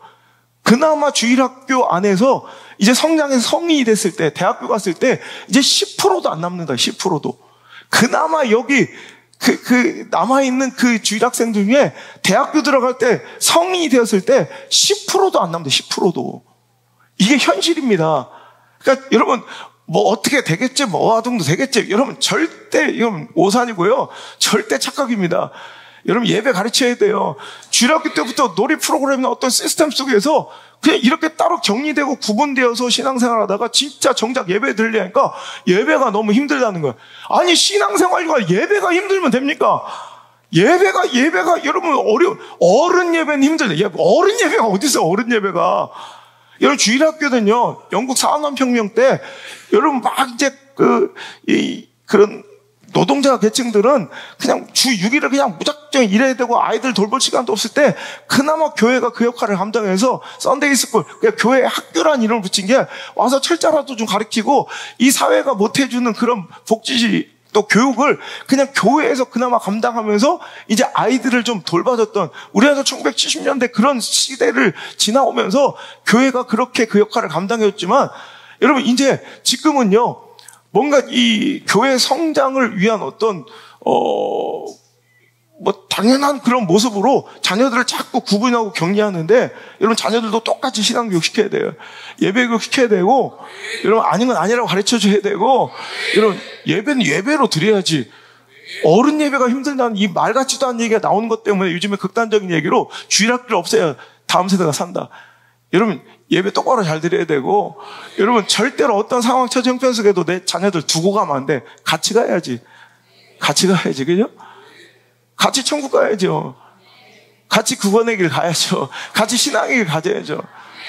그나마 주일학교 안에서 이제 성장해서 성인이 됐을 때, 대학교 갔을 때 이제 10%도 안 남는다. 10%도. 그나마 여기 남아있는 그 주일학생들 중에 대학교 들어갈 때 성인이 되었을 때 10%도 안 남는다. 10%도. 이게 현실입니다. 그러니까 여러분, 어떻게 되겠지, 하동도 되겠지. 여러분, 이건 오산이고요. 절대 착각입니다. 여러분, 예배 가르쳐야 돼요. 주일학교 때부터 놀이 프로그램이나 어떤 시스템 속에서 그냥 이렇게 따로 격리되고 구분되어서 신앙생활 하다가 진짜 정작 예배 들리니까 예배가 너무 힘들다는 거예요. 아니, 신앙생활과 예배가 힘들면 됩니까? 예배가 여러분 어른 예배는 힘들다. 어른 예배가 어디 있어요? 어른 예배가. 여러분 주일학교는요, 영국 산업혁명 때 여러분 막 이제 그런 노동자 계층들은 그냥 주 6일을 그냥 무작정 일해야 되고 아이들 돌볼 시간도 없을 때 그나마 교회가 그 역할을 감당해서 썬데이 스쿨, 그러니까 교회 학교라는 이름을 붙인 게 와서 철자라도 좀 가르치고 이 사회가 못 해주는 그런 복지 또 교육을 그냥 교회에서 그나마 감당하면서 이제 아이들을 좀 돌봐줬던, 우리나라 1970년대 그런 시대를 지나오면서 교회가 그렇게 그 역할을 감당해줬지만, 여러분 이제 지금은요, 뭔가 이 교회 성장을 위한 어떤 당연한 그런 모습으로 자녀들을 자꾸 구분하고 격리하는데, 여러분 자녀들도 똑같이 신앙교육 시켜야 돼요. 예배교육 시켜야 되고, 여러분 아닌 건 아니라고 가르쳐 줘야 되고, 여러분 예배는 예배로 드려야지. 어른 예배가 힘들다는 이 말 같지도 않은 얘기가 나오는 것 때문에 요즘에 극단적인 얘기로 주일학교를 없애야 다음 세대가 산다. 여러분 예배 똑바로 잘 드려야 되고, 여러분 절대로 어떤 상황 처지 형편 속에도 내 자녀들 두고 가면 안 돼. 같이 가야지. 그죠? 같이 천국 가야죠. 같이 구원의 길 가야죠. 같이 신앙의 길 가져야죠.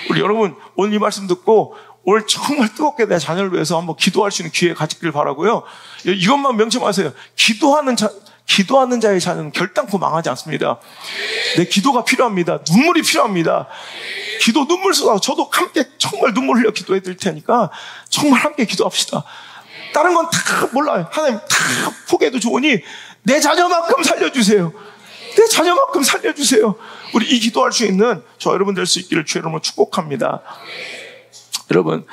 우리 여러분 오늘 이 말씀 듣고 오늘 정말 뜨겁게 내 자녀를 위해서 한번 기도할 수 있는 기회 가지길 바라고요. 이것만 명심하세요. 기도하는 자의 자녀는 결단코 망하지 않습니다. 내 기도가 필요합니다. 눈물이 필요합니다. 기도 눈물 쏟아. 저도 함께 정말 눈물 흘려 기도해 드릴 테니까 정말 함께 기도합시다. 다른 건 다 몰라요. 하나님 다 포기해도 좋으니 내 자녀만큼 살려주세요. 내 자녀만큼 살려주세요. 우리 이 기도할 수 있는 저 여러분 될 수 있기를 주의 이름으로 축복합니다. 여러분,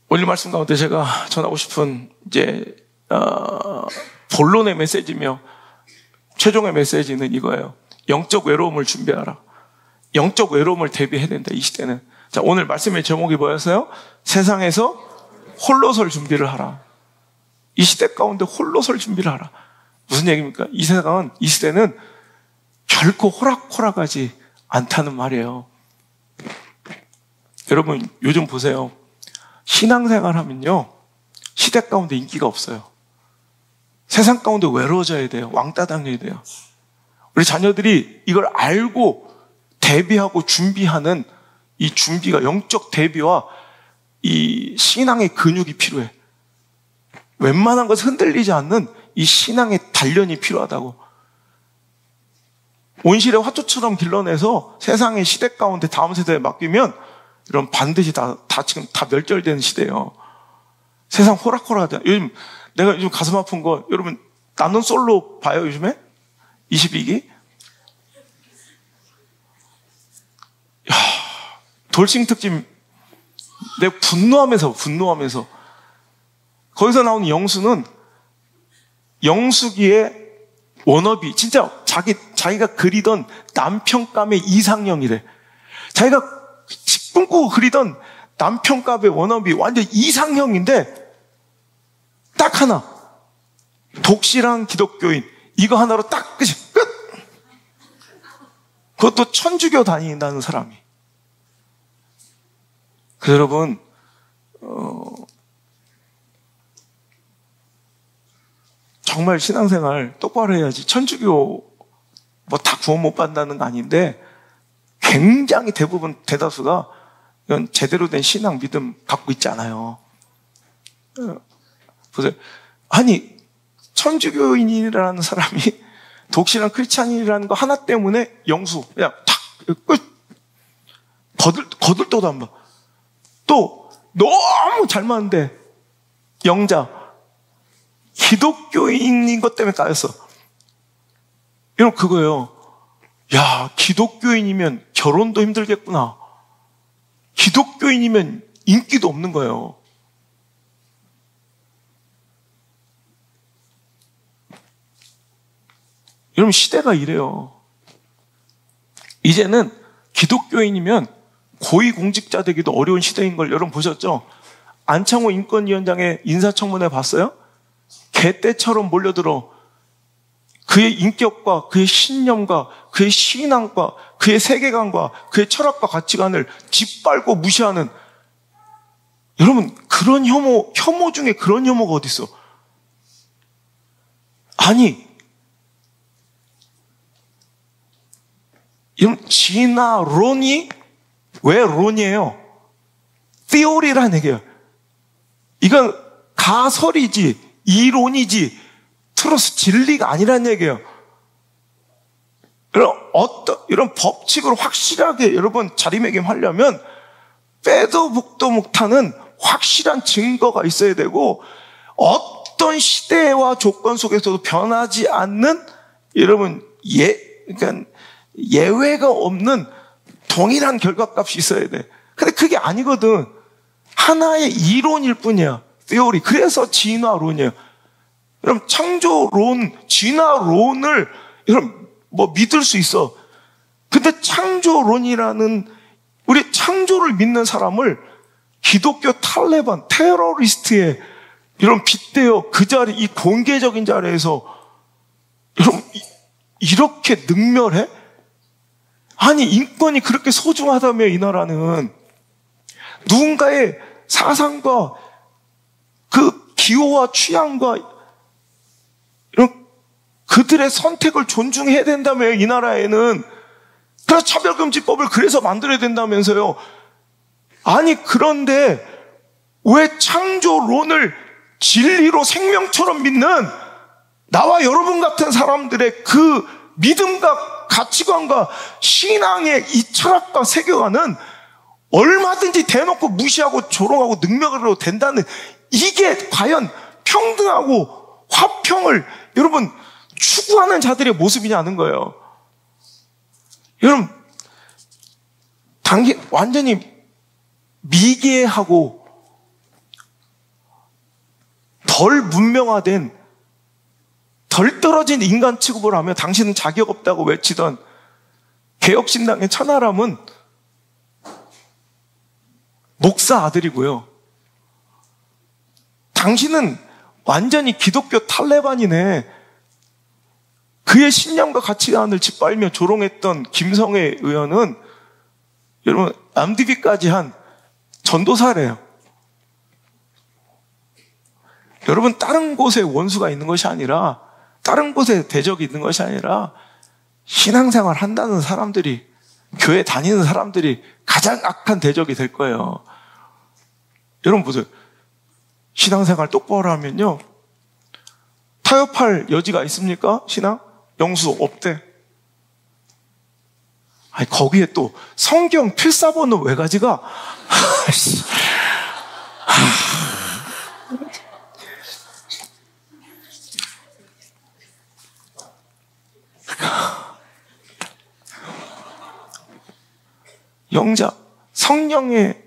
오늘 말씀 가운데 제가 전하고 싶은 이제 본론의 메시지며 최종의 메시지는 이거예요. 영적 외로움을 준비하라. 영적 외로움을 대비해야 된다, 이 시대는. 자, 오늘 말씀의 제목이 뭐였어요? 세상에서 홀로 설 준비를 하라. 이 시대 가운데 홀로 설 준비를 하라. 무슨 얘기입니까? 이 시대는 결코 호락호락하지 않다는 말이에요. 여러분, 요즘 보세요. 신앙생활 하면요, 시대 가운데 인기가 없어요. 세상 가운데 외로워져야 돼요. 왕따 당해야 돼요. 우리 자녀들이 이걸 알고 대비하고 준비하는 이 준비가, 영적 대비와 이 신앙의 근육이 필요해. 웬만한 것에 흔들리지 않는 이 신앙의 단련이 필요하다고. 온실의 화초처럼 길러내서 세상의 시대 가운데 다음 세대에 맡기면 이런 반드시 지금 다 멸절되는 시대예요. 세상 호락호락하잖아. 내가 요즘 가슴 아픈 거, 여러분 나는 솔로 봐요, 요즘에? 22기? 야, 돌싱 특집 내가 분노하면서 거기서 나오는 영수는 영숙이의 워너비, 진짜 자기가 그리던 남편감의 이상형이래. 자기가 꿈꾸고 그리던 남편감의 워너비 완전 이상형인데 딱 하나, 독실한 기독교인, 이거 하나로 딱 끝이 끝. 그것도 천주교 다닌다는 사람이. 그래서 여러분, 정말 신앙생활 똑바로 해야지. 천주교 뭐 다 구원 못 받는다는 거 아닌데 굉장히 대다수가 이건 제대로 된 신앙 믿음 갖고 있지 않아요. 보세요. 아니, 천주교인이라는 사람이 독실한 크리스찬이라는 거 하나 때문에 영수 그냥 탁 끝. 거들떠도 안 봐. 또 너무 잘 맞는데 영자 기독교인인 것 때문에 까였어. 여러분, 그거예요. 야, 기독교인이면 결혼도 힘들겠구나. 기독교인이면 인기도 없는 거예요. 여러분, 시대가 이래요. 이제는 기독교인이면 고위공직자 되기도 어려운 시대인 걸 여러분 보셨죠? 안창호 인권위원장의 인사청문회 봤어요? 개떼처럼 몰려들어 그의 인격과 그의 신념과 그의 신앙과 그의 세계관과 그의 철학과 가치관을 짓밟고 무시하는, 여러분, 그런 혐오 중에 그런 혐오가 어디 있어? 아니, 이런 지나 론이 왜 론이에요? theory란 얘기예요. 이건 가설이지 이론이지 트루스 진리가 아니란 얘기예요. 이런 법칙을 확실하게 여러분 자리매김하려면 빼도 박도 못하는 확실한 증거가 있어야 되고, 어떤 시대와 조건 속에서도 변하지 않는, 여러분, 그러니까 예외가 없는 동일한 결과값이 있어야 돼. 근데 그게 아니거든. 하나의 이론일 뿐이야. theory. 그래서 진화론이에요. 여러분, 창조론, 진화론을 여러분 뭐 믿을 수 있어. 근데 창조론이라는, 우리 창조를 믿는 사람을 기독교 탈레반, 테러리스트에 이런 빗대어 그 자리, 이 공개적인 자리에서 여러분 이렇게 능멸해? 아니, 인권이 그렇게 소중하다며, 이 나라는. 누군가의 사상과 그 기호와 취향과 이런 그들의 선택을 존중해야 된다며, 이 나라에는. 그래서 차별금지법을 그래서 만들어야 된다면서요. 아니, 그런데 왜 창조론을 진리로 생명처럼 믿는 나와 여러분 같은 사람들의 그 믿음과 가치관과 신앙의 이 철학과 세계관은 얼마든지 대놓고 무시하고 조롱하고 능멸해도 된다는, 이게 과연 평등하고 화평을 여러분 추구하는 자들의 모습이냐는 거예요. 여러분, 완전히 미개하고 덜 문명화된, 덜 떨어진 인간 취급을 하며 당신은 자격 없다고 외치던 개혁신당의 천하람은 목사 아들이고요. 당신은 완전히 기독교 탈레반이네. 그의 신념과 가치관을 짓밟으며 조롱했던 김성애 의원은 여러분 MDB까지 한 전도사래요. 여러분, 다른 곳에 원수가 있는 것이 아니라, 다른 곳에 대적이 있는 것이 아니라, 신앙생활 한다는 사람들이, 교회 다니는 사람들이 가장 악한 대적이 될 거예요. 여러분 보세요. 신앙생활 똑바로 하면요, 타협할 여지가 있습니까? 신앙? 영수 없대. 아니, 거기에 또 성경 필사본은 왜 가지가? 영자, 성령의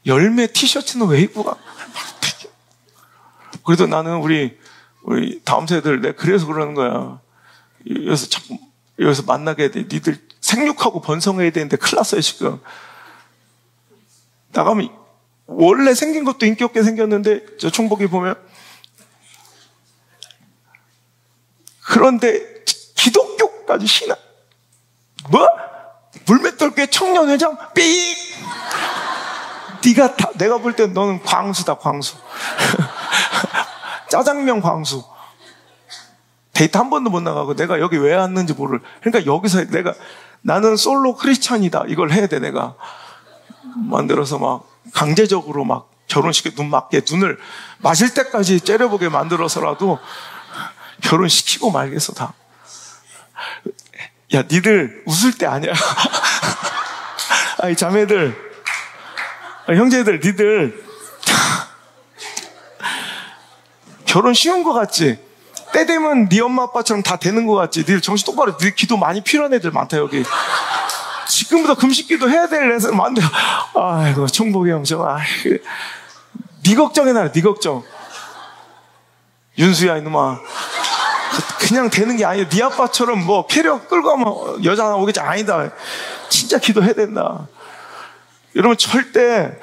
열매 티셔츠는 왜 입고 가? 그래도 나는 우리 다음 세대들, 내가 그래서 그러는 거야. 여기서 만나게 돼. 니들 생육하고 번성해야 되는데 큰일 났어요, 지금. 나가면, 원래 생긴 것도 인기 없게 생겼는데, 저 총복이 보면. 그런데, 기독교까지 신앙. 뭐? 물맷돌교회 청년회장? 삑! 내가 볼 땐 너는 광수다, 광수. 짜장면 광수. 데이트 한 번도 못 나가고 내가 여기 왜 왔는지 모를. 그러니까 여기서 나는 솔로 크리스찬이다. 이걸 해야 돼, 내가. 만들어서 막 강제적으로 막 결혼식에 눈 맞게, 눈을 마실 때까지 째려보게 만들어서라도 결혼시키고 말겠어, 다. 야, 니들 웃을 때 아니야. 아니, 자매들, 형제들, 니들 결혼 쉬운 거 같지? 때 되면 네 엄마 아빠처럼 다 되는 거 같지? 니들 정신 똑바로, 니 기도 많이 필요한 애들 많다, 여기. 지금부터 금식기도 해야 될 애들 많은데, 아이고, 총복이 형, 네 걱정해놔, 네 걱정. 윤수야, 이놈아. 그냥 되는 게 아니야. 네 아빠처럼 뭐 캐리어 끌고 가면 여자 하나 오겠지? 아니다. 진짜 기도해야 된다. 여러분, 절대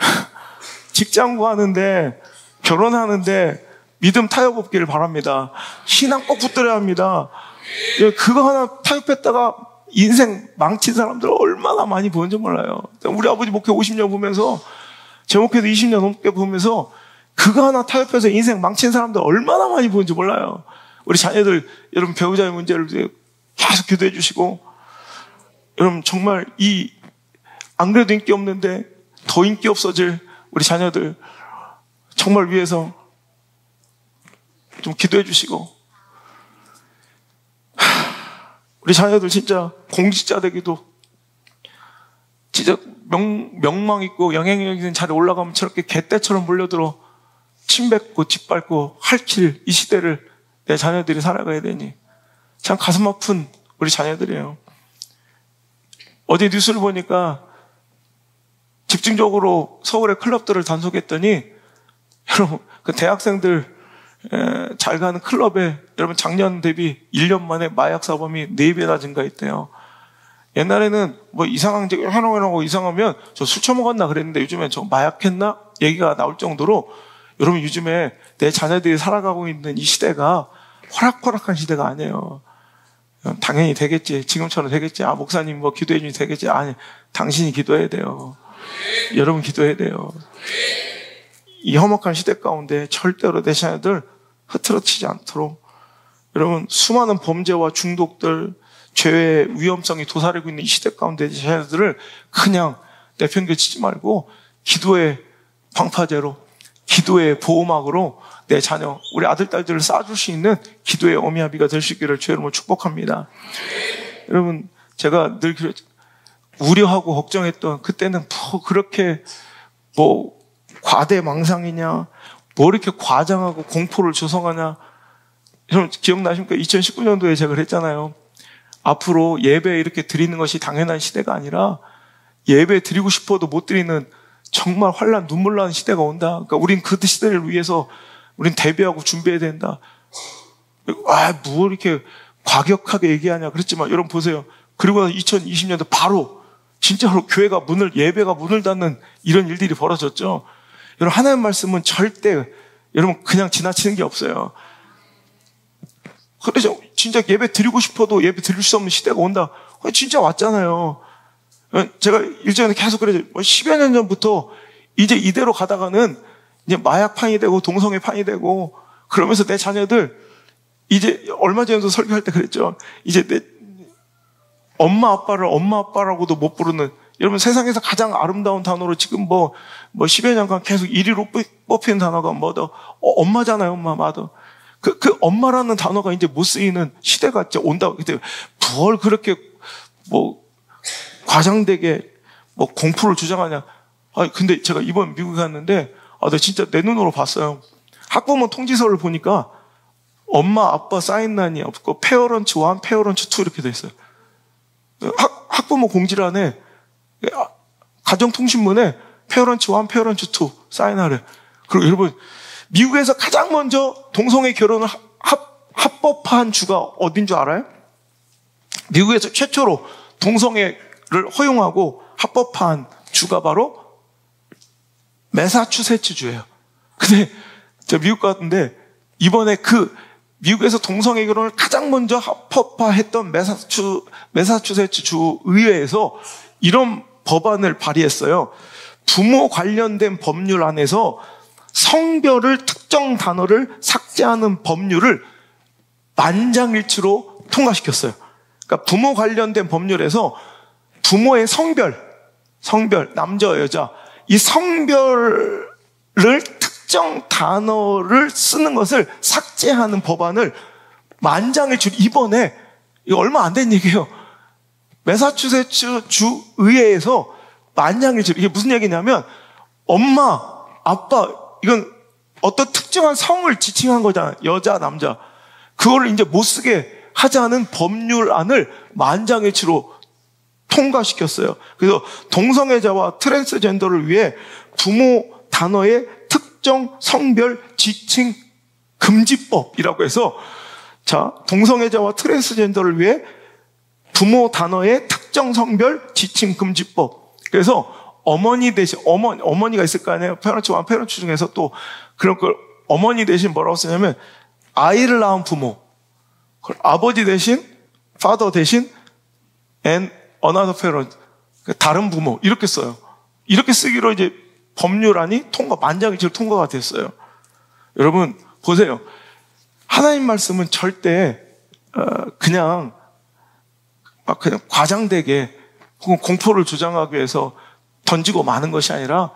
직장 구하는데, 결혼하는데 믿음 타협 없기를 바랍니다. 신앙 꼭 붙들어야 합니다. 그거 하나 타협했다가 인생 망친 사람들 얼마나 많이 보는지 몰라요. 우리 아버지 목회 50년 보면서, 제 목회도 20년 넘게 보면서, 그거 하나 타협해서 인생 망친 사람들 얼마나 많이 보는지 몰라요. 우리 자녀들, 여러분 배우자의 문제를 계속 기도해 주시고, 여러분 정말 안 그래도 인기 없는데 더 인기 없어질 우리 자녀들 정말 위해서 좀 기도해 주시고, 우리 자녀들 진짜 공직자 되기도, 진짜 명망 있고 영향력 있는 자리에 올라가면 저렇게 개떼처럼 몰려들어 침 뱉고 짓밟고 핥힐 이 시대를 내 자녀들이 살아가야 되니 참 가슴 아픈 우리 자녀들이에요. 어제 뉴스를 보니까 집중적으로 서울의 클럽들을 단속했더니, 여러분 그 대학생들 잘 가는 클럽에 여러분 작년 대비 1년 만에 마약 사범이 4배나 증가했대요. 옛날에는 뭐 이상한 데 해놓고 이상하면 저 술 처먹었나 그랬는데, 요즘엔 저 마약했나 얘기가 나올 정도로, 여러분 요즘에 내 자녀들이 살아가고 있는 이 시대가 호락호락한 시대가 아니에요. 당연히 되겠지, 지금처럼 되겠지, 목사님 뭐 기도해 주니 되겠지. 아니, 당신이 기도해야 돼요. 여러분 기도해야 돼요. 이 험악한 시대 가운데 절대로 내 자녀들 흐트러치지 않도록, 여러분 수많은 범죄와 중독들, 죄의 위험성이 도사리고 있는 이 시대 가운데 내 자녀들을 그냥 내팽개치지 말고 기도의 방파제로, 기도의 보호막으로 내 자녀, 우리 아들, 딸들을 쌓아줄 수 있는 기도의 어미아비가 될 수 있기를 주의 이름으로 축복합니다. 여러분, 제가 늘 우려하고 걱정했던, 그때는 뭐 그렇게 뭐 과대망상이냐, 뭐 이렇게 과장하고 공포를 조성하냐. 여러분 기억나십니까? 2019년도에 제가 그랬잖아요. 앞으로 예배 이렇게 드리는 것이 당연한 시대가 아니라 예배 드리고 싶어도 못 드리는 정말 환난, 눈물 나는 시대가 온다. 그러니까 우린 그 시대를 위해서 우린 대비하고 준비해야 된다. 뭐 이렇게 과격하게 얘기하냐 그랬지만, 여러분 보세요. 그리고 2020년도 바로 진짜로 교회가 예배가 문을 닫는 이런 일들이 벌어졌죠. 여러분 하나님 말씀은 절대 여러분 그냥 지나치는 게 없어요. 그래서 진짜 예배 드리고 싶어도 예배 드릴 수 없는 시대가 온다. 진짜 왔잖아요. 제가 일전에 계속 그래서 10여 년 전부터 이제 이대로 가다가는 이제 마약판이 되고 동성애판이 되고, 그러면서 내 자녀들, 이제 얼마 전에도 설교할 때 그랬죠. 이제 내 엄마 아빠를 엄마 아빠라고도 못 부르는, 여러분 세상에서 가장 아름다운 단어로 지금 뭐 10여 년간 계속 1위로 뽑히는 단어가 엄마잖아요. 엄마, 마더. 그 엄마라는 단어가 이제 못 쓰이는 시대가 이제 온다. 그때 뭘 그렇게 뭐 과장되게 뭐 공포를 주장하냐. 근데 제가 이번 미국에 갔는데, 나 진짜 내 눈으로 봤어요. 학부모 통지서를 보니까 엄마, 아빠 사인란이 없고 페어런츠 1, 페어런츠 2 이렇게 돼 있어요. 학부모 공지란에, 가정통신문에 페어런츠 1, 페어런츠 2 사인하래. 그리고 여러분, 미국에서 가장 먼저 동성애 결혼을 합법화한 주가 어딘 줄 알아요? 미국에서 최초로 동성애를 허용하고 합법화한 주가 바로 매사추세츠주예요. 근데 저 미국 갔는데, 이번에 미국에서 동성애 결혼을 가장 먼저 합법화했던 매사추세츠 주 의회에서 이런 법안을 발의했어요. 부모 관련된 법률 안에서 성별을, 특정 단어를 삭제하는 법률을 만장일치로 통과시켰어요. 그러니까 부모 관련된 법률에서 부모의 성별, 남자, 여자, 이 성별을 특정 단어를 쓰는 것을 삭제하는 법안을 만장일치로, 이번에, 이거 얼마 안 된 얘기예요. 매사추세츠 주 의회에서 만장일치로, 이게 무슨 얘기냐면, 엄마, 아빠, 이건 어떤 특정한 성을 지칭한 거잖아요. 여자, 남자. 그거를 이제 못 쓰게 하자는 법률안을 만장일치로 통과시켰어요. 그래서 동성애자와 트랜스젠더를 위해 부모 단어의 특정 성별 지칭 금지법이라고 해서, 자, 동성애자와 트랜스젠더를 위해 부모 단어의 특정 성별 지칭 금지법. 그래서 어머니 대신, 어머니가 있을 거 아니에요. 페런츠 1, 페런츠 중에서 또 그런 걸 어머니 대신 뭐라고 쓰냐면, 아이를 낳은 부모. 아버지 대신, 파더 대신 and another parent, 다른 부모 이렇게 써요. 이렇게 쓰기로 이제 법률안이 만장일치로 통과가 됐어요. 여러분 보세요. 하나님 말씀은 절대 그냥 과장되게 혹은 공포를 조장하기 위해서 던지고 마는 것이 아니라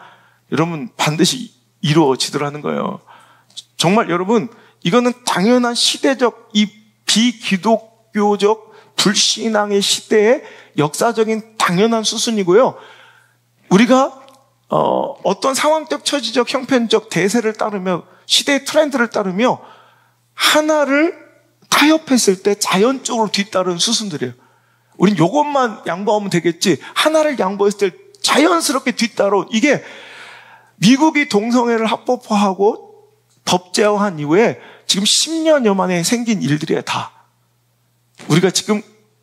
여러분 반드시 이루어지더라는 거예요. 정말 여러분 이거는 당연한 시대적 이 비기독교적 불신앙의 시대의 역사적인 당연한 수순이고요. 우리가 어떤 상황적, 처지적, 형편적 대세를 따르며 시대의 트렌드를 따르며 하나를 타협했을 때 자연적으로 뒤따르는 수순들이에요. 우린 요것만 양보하면 되겠지 하나를 양보했을 때 자연스럽게 뒤따로 이게 미국이 동성애를 합법화하고 법제화한 이후에 지금 10년여 만에 생긴 일들이에요. 다. 우리가 지금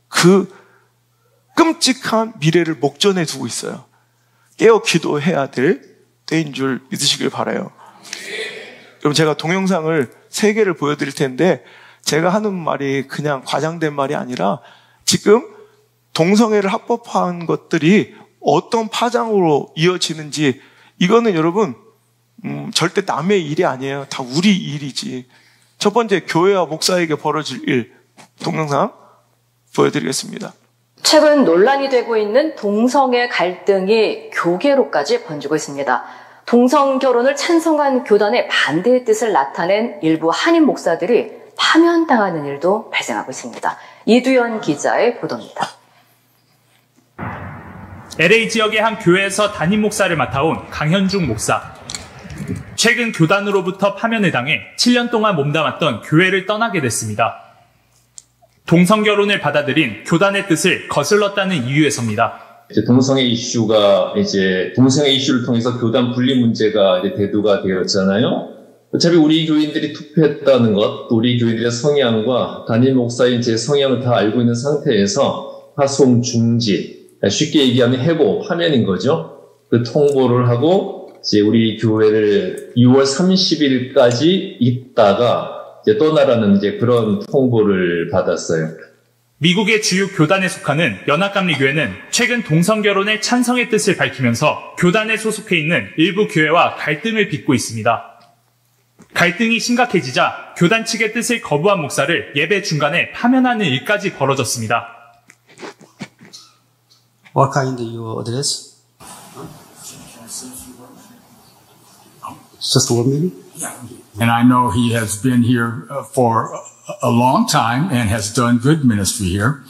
그 끔찍한 미래를 목전에 두고 있어요. 깨어 기도해야 될 때인 줄 믿으시길 바라요. 그럼 제가 동영상을 3개를 보여드릴 텐데 제가 하는 말이 그냥 과장된 말이 아니라 지금 동성애를 합법화한 것들이 어떤 파장으로 이어지는지 이거는 여러분 절대 남의 일이 아니에요. 다 우리 일이지. 첫 번째 교회와 목사에게 벌어질 일 동영상 보여드리겠습니다. 최근 논란이 되고 있는 동성애 갈등이 교계로까지 번지고 있습니다. 동성 결혼을 찬성한 교단의 반대의 뜻을 나타낸 일부 한인 목사들이 파면당하는 일도 발생하고 있습니다. 이두현 기자의 보도입니다. LA 지역의 한 교회에서 담임 목사를 맡아온 강현중 목사. 최근 교단으로부터 파면을 당해 7년 동안 몸담았던 교회를 떠나게 됐습니다. 동성결혼을 받아들인 교단의 뜻을 거슬렀다는 이유에서입니다. 동성애 이슈를 통해서 교단 분리 문제가 이제 대두가 되었잖아요. 어차피 우리 교인들이 투표했다는 것, 또 우리 교인들의 성향과 담임 목사인 제 성향을 다 알고 있는 상태에서 파송 중지, 쉽게 얘기하면 해고, 파면인 거죠. 그 통보를 하고 이제 우리 교회를 6월 30일까지 있다가 이제 떠나라는 이제 그런 통보를 받았어요. 미국의 주요 교단에 속하는 연합감리교회는 최근 동성결혼의 찬성의 뜻을 밝히면서 교단에 소속해 있는 일부 교회와 갈등을 빚고 있습니다. 갈등이 심각해지자 교단 측의 뜻을 거부한 목사를 예배 중간에 파면하는 일까지 벌어졌습니다. What kind of your address? Just 1 minute? And I know he has been here for a long time and has done good ministry here.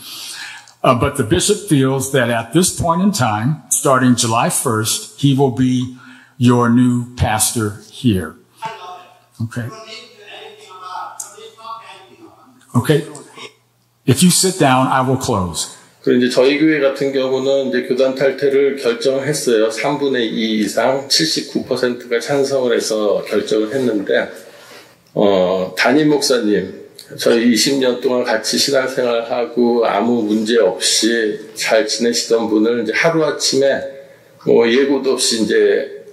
But the bishop feels that at this point in time, starting July 1st, he will be your new pastor here. Okay. Okay. If you sit down, I will close. 그리고 이제 저희 교회 같은 경우는 이제 교단 탈퇴를 결정했어요. 3분의 2 이상 79%가 찬성을 해서 결정을 했는데, 담임 목사님, 저희 20년 동안 같이 신앙생활하고 아무 문제 없이 잘 지내시던 분을 이제 하루아침에 예고도 없이 이제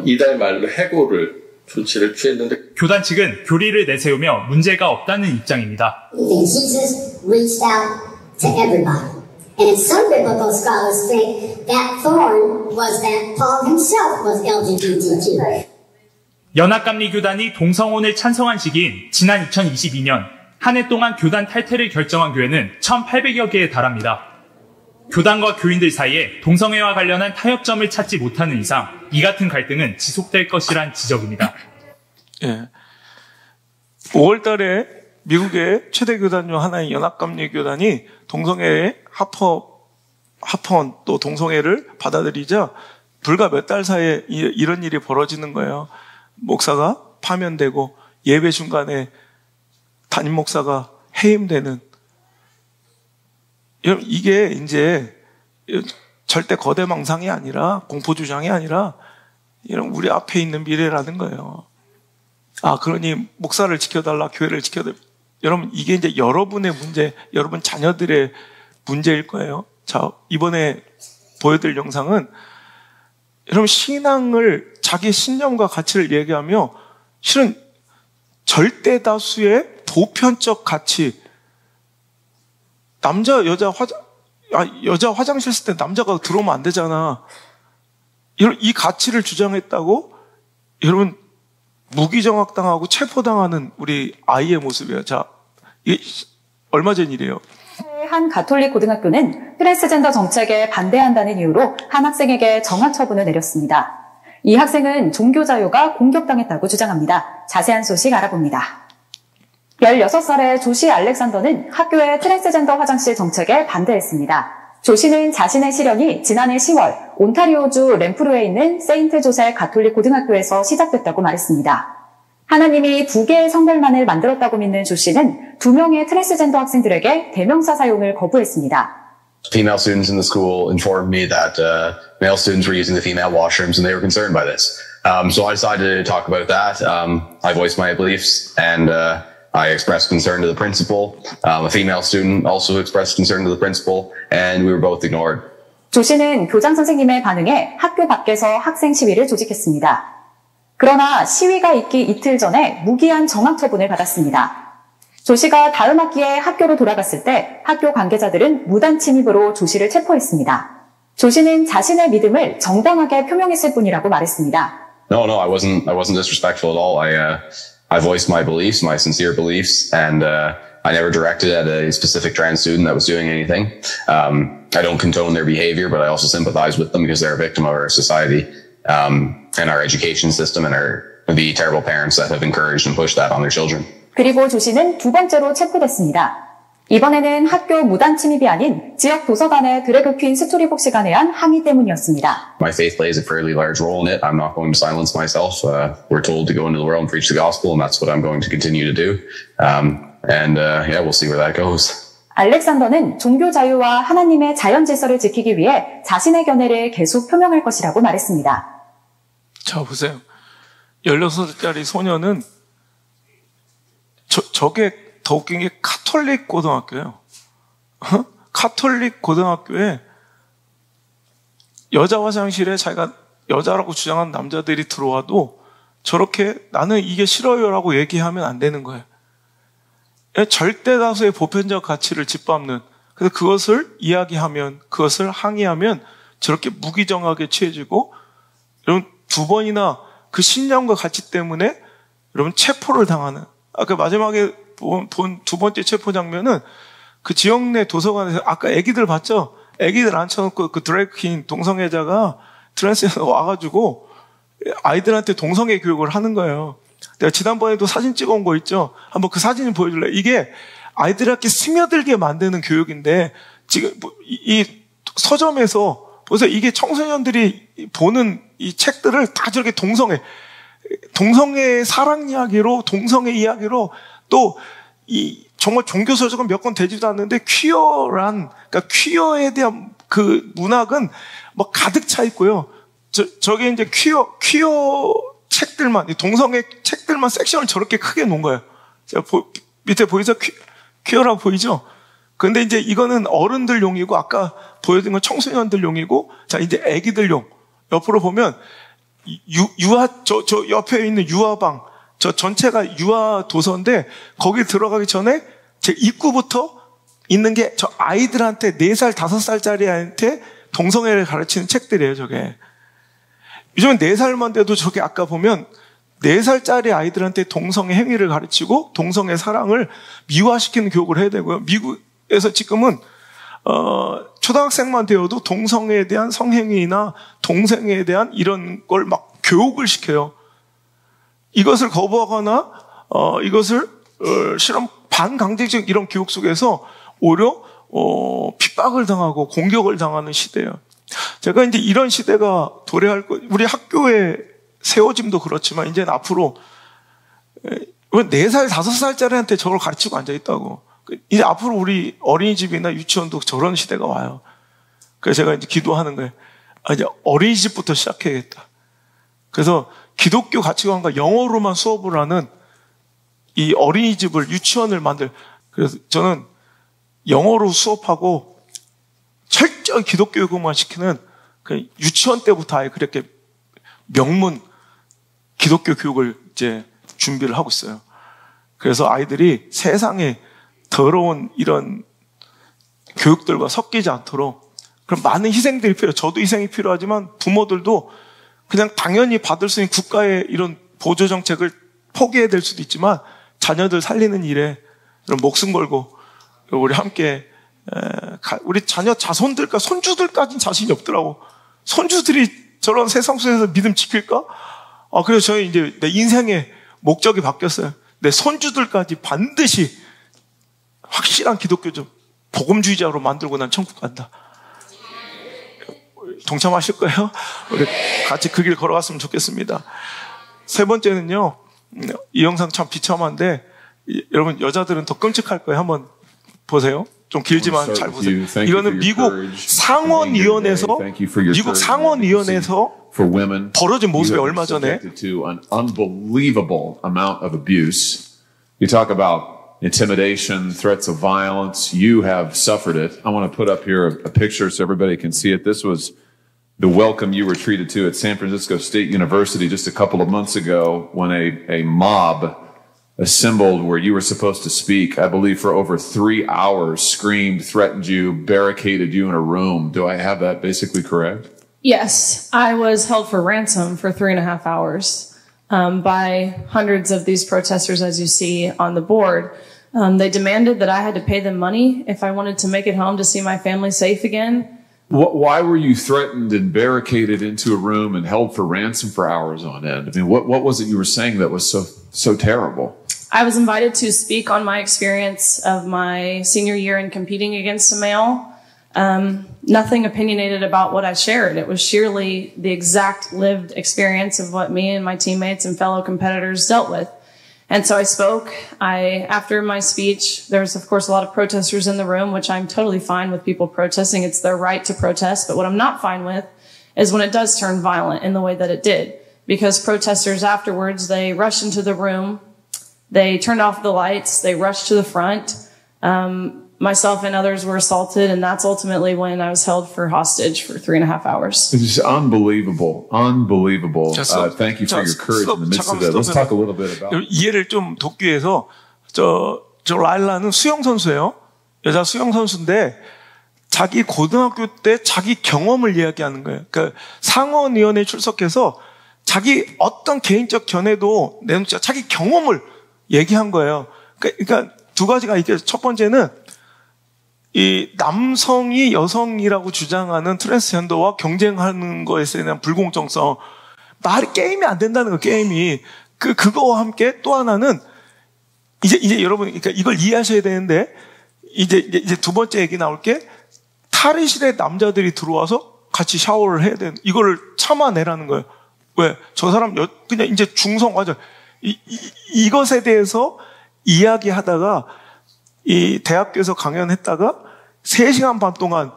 이달 말로 해고를 조치를 취했는데 교단 측은 교리를 내세우며 문제가 없다는 입장입니다. Jesus reached out to everybody. And some biblical scholars think that thorn was that Paul himself was LGBTQ. 연합감리교단이 동성혼을 찬성한 시기인 지난 2022년 한 해 동안 교단 탈퇴를 결정한 교회는 1,800여 개에 달합니다. 교단과 교인들 사이에 동성애와 관련한 타협점을 찾지 못하는 이상 이 같은 갈등은 지속될 것이란 지적입니다. 예. 5월 달에 미국의 최대 교단 중 하나인 연합감리교단이 동성애의 합헌 또 동성애를 받아들이자 불과 몇 달 사이에 이런 일이 벌어지는 거예요. 목사가 파면되고 예배 중간에 담임 목사가 해임되는. 여러분 이게 이제 절대 거대망상이 아니라 공포주장이 아니라 이런 우리 앞에 있는 미래라는 거예요. 그러니 목사를 지켜달라, 교회를 지켜달라. 여러분 이게 이제 여러분의 문제, 여러분 자녀들의 문제일 거예요. 자, 이번에 보여드릴 영상은 여러분 신앙을 자기 신념과 가치를 얘기하며 실은 절대 다수의 보편적 가치, 남자 여자 여자 화장실 쓸 때 남자가 들어오면 안 되잖아. 이 가치를 주장했다고 여러분 무기정학당하고 체포당하는 우리 아이의 모습이에요. 자, 이게 얼마 전 일이에요. 한 가톨릭 고등학교는 트랜스젠더 정책에 반대한다는 이유로 한 학생에게 정학 처분을 내렸습니다. 이 학생은 종교 자유가 공격당했다고 주장합니다. 자세한 소식 알아봅니다. 16살의 조시 알렉산더는 학교의 트랜스젠더 화장실 정책에 반대했습니다. 조시는 자신의 시련이 지난해 10월 온타리오주 램프루에 있는 세인트 조세 가톨릭 고등학교에서 시작됐다고 말했습니다. 하나님이 2개의 성별만을 만들었다고 믿는 조시는 2명의 트랜스젠더 학생들에게 대명사 사용을 거부했습니다. Female students in the school informed me that male students were using the female washrooms and they were concerned by this. So I decided to talk about that. I voiced my beliefs and I expressed concern to the principal. A female student also expressed concern to the principal and we were both ignored. 조시는 교장 선생님의 반응에 학교 밖에서 학생 시위를 조직했습니다. 그러나 시위가 있기 이틀 전에 무기한 정학 처분을 받았습니다. 조시가 다음 학기에 학교로 돌아갔을 때 학교 관계자들은 무단 침입으로 조시를 체포했습니다. 조시는 자신의 믿음을 정당하게 표명했을 뿐이라고 말했습니다. No, I wasn't disrespectful at all. I voiced my beliefs, my sincere beliefs, and I never directed at a specific trans student that was doing anything. I don't condone their behavior, but I also sympathize with them because they're a victim of our society. And our education system and the terrible parents that have encouraged and pushed that on their children. 그리고 조시는 2번째로 체포됐습니다. 이번에는 학교 무단 침입이 아닌 지역 도서관의 드래그 퀸 스토리북 시간에 한 항의 때문이었습니다. My faith plays a fairly large role in it. I'm not going to silence myself. We're told to go into the world and preach the gospel, and that's what I'm going to continue to do. Yeah, we'll see where that goes. 알렉산더는 종교 자유와 하나님의 자연 질서를 지키기 위해 자신의 견해를 계속 표명할 것이라고 말했습니다. 자, 보세요. 16살짜리 소녀는 저게 더 웃긴 게 카톨릭 고등학교예요. 카톨릭 고등학교에 여자 화장실에 자기가 여자라고 주장하는 남자들이 들어와도 저렇게 나는 이게 싫어요라고 얘기하면 안 되는 거예요. 절대 다수의 보편적 가치를 짓밟는, 그래서 그것을 이야기하면, 그것을 항의하면 저렇게 무기정하게 취해지고, 여러분 2번이나 그 신념과 가치 때문에 여러분 체포를 당하는, 아까 마지막에 본 2번째 체포 장면은 그 지역 내 도서관에서 아까 애기들 봤죠? 애기들 앉혀놓고 그 드래그퀸 동성애자가 트랜스에서 와가지고 아이들한테 동성애 교육을 하는 거예요. 내가 지난번에도 사진 찍어온 거 있죠? 한번 그 사진 보여줄래? 이게 아이들한테 스며들게 만드는 교육인데, 지금 이 서점에서 보세요. 이게 청소년들이 보는 이 책들을 다 저렇게 동성애의 사랑 이야기로, 동성애 이야기로, 또 이 정말 종교 서적은 몇 권 되지도 않는데 그러니까 퀴어에 대한 그 문학은 뭐 가득 차 있고요. 저게 이제 퀴어 책들만, 동성애 책들만 섹션을 저렇게 크게 놓은 거예요. 밑에 보이죠? 퀴어라고 보이죠? 근데 이제 이거는 어른들용이고, 아까 보여드린 건 청소년들용이고, 자, 이제 애기들용. 옆으로 보면, 저 옆에 있는 유아방, 저 전체가 유아 도서인데, 거기 들어가기 전에 제 입구부터 있는 게 저 아이들한테 4살, 5살짜리 아이한테 동성애를 가르치는 책들이에요, 저게. 요즘은 4살만 돼도 저게 아까 보면 4살짜리 아이들한테 동성애 행위를 가르치고 동성애 사랑을 미화시키는 교육을 해야 되고요. 미국에서 지금은 초등학생만 되어도 동성애에 대한 성행위나 동성애에 대한 이런 걸 막 교육을 시켜요. 이것을 거부하거나 이것을 실험 반강제적 이런 교육 속에서 오히려 핍박을 당하고 공격을 당하는 시대예요. 제가 이제 이런 시대가 도래할 거, 우리 학교의 세워짐도 그렇지만 이제는 앞으로 4살, 5살짜리한테 저걸 가르치고 앉아있다고. 이제 앞으로 우리 어린이집이나 유치원도 저런 시대가 와요. 그래서 제가 이제 기도하는 거예요. 이제 어린이집부터 시작해야겠다. 그래서 기독교 가치관과 영어로만 수업을 하는 이 어린이집을, 유치원을 그래서 저는 영어로 수업하고 철저히 기독교 교육만 시키는 그 유치원 때부터 아예 그렇게 명문 기독교 교육을 이제 준비를 하고 있어요. 그래서 아이들이 세상에 더러운 이런 교육들과 섞이지 않도록 그럼 많은 희생들이 필요해요. 저도 희생이 필요하지만 부모들도 그냥 당연히 받을 수 있는 국가의 이런 보조 정책을 포기해야 될 수도 있지만 자녀들 살리는 일에 이런 목숨 걸고 우리 함께 우리 자녀 자손들과 손주들까지는 자신이 없더라고. 손주들이 저런 세상 속에서 믿음 지킬까? 그래서 저희 이제 내 인생의 목적이 바뀌었어요. 내 손주들까지 반드시 확실한 기독교적 복음주의자로 만들고 난 천국 간다. 동참하실 거예요? 우리 같이 그 길 걸어갔으면 좋겠습니다. 세 번째는요, 이 영상 참 비참한데, 여러분, 여자들은 더 끔찍할 거예요. 한번 보세요. 좀 길지만 잘 보세요. 이거는 미국 상원위원회에서 벌어진 모습이 얼마 전에 unbelievable amount of abuse. You talk about intimidation, threats of violence. You have suffered it. I want to put up here a picture so everybody can see it. This was the welcome you were treated to at San Francisco State University just a couple of months ago when a mob assembled where you were supposed to speak, I believe for over 3 hours, screamed, threatened you, barricaded you in a room. Do I have that basically correct? Yes. I was held for ransom for 3.5 hours by hundreds of these protesters, as you see on the board. They demanded that I had to pay them money if I wanted to make it home to see my family safe again. Why were you threatened and barricaded into a room and held for ransom for hours on end? I mean, what was it you were saying that was so terrible? I was invited to speak on my experience of my senior year in competing against a male. Nothing opinionated about what I shared. It was sheerly the exact lived experience of what me and my teammates and fellow competitors dealt with. And so I spoke. After my speech, there was, of course, a lot of protesters in the room, which I'm totally fine with people protesting. It's their right to protest. But what I'm not fine with is when it does turn violent in the way that it did. Because protesters afterwards, they rushed into the room. They turned off the lights. They rushed to the front. Myself and others were assaulted, and that's ultimately when I was held for hostage for 3.5 hours. It's unbelievable. Unbelievable. Thank you for your courage in the midst of that. Let's talk a little bit about it. 이해를 좀 돕기 위해서 저 라일라는 수영 선수예요. 여자 수영 선수인데 자기 고등학교 때 자기 경험을 이야기하는 거예요. 그러니까 상원위원회에 출석해서 자기 어떤 개인적 견해도 내놓지 자기 경험을 얘기한 거예요. 그러니까 두 가지가 있게 첫 번째는 이 남성이 여성이라고 주장하는 트랜스젠더와 경쟁하는 것에 대한 불공정성, 말이 게임이 안 된다는 거 게임이 그거와 함께 또 하나는 이제 여러분 그러니까 이걸 이해하셔야 되는데 이제 두 번째 얘기 나올 게 탈의실에 남자들이 들어와서 같이 샤워를 해야 되는 이거를 참아내라는 거예요. 왜? 저 사람 그냥 이제 중성 맞아. 이것에 대해서 이야기하다가 이 대학교에서 강연했다가 3시간 반 동안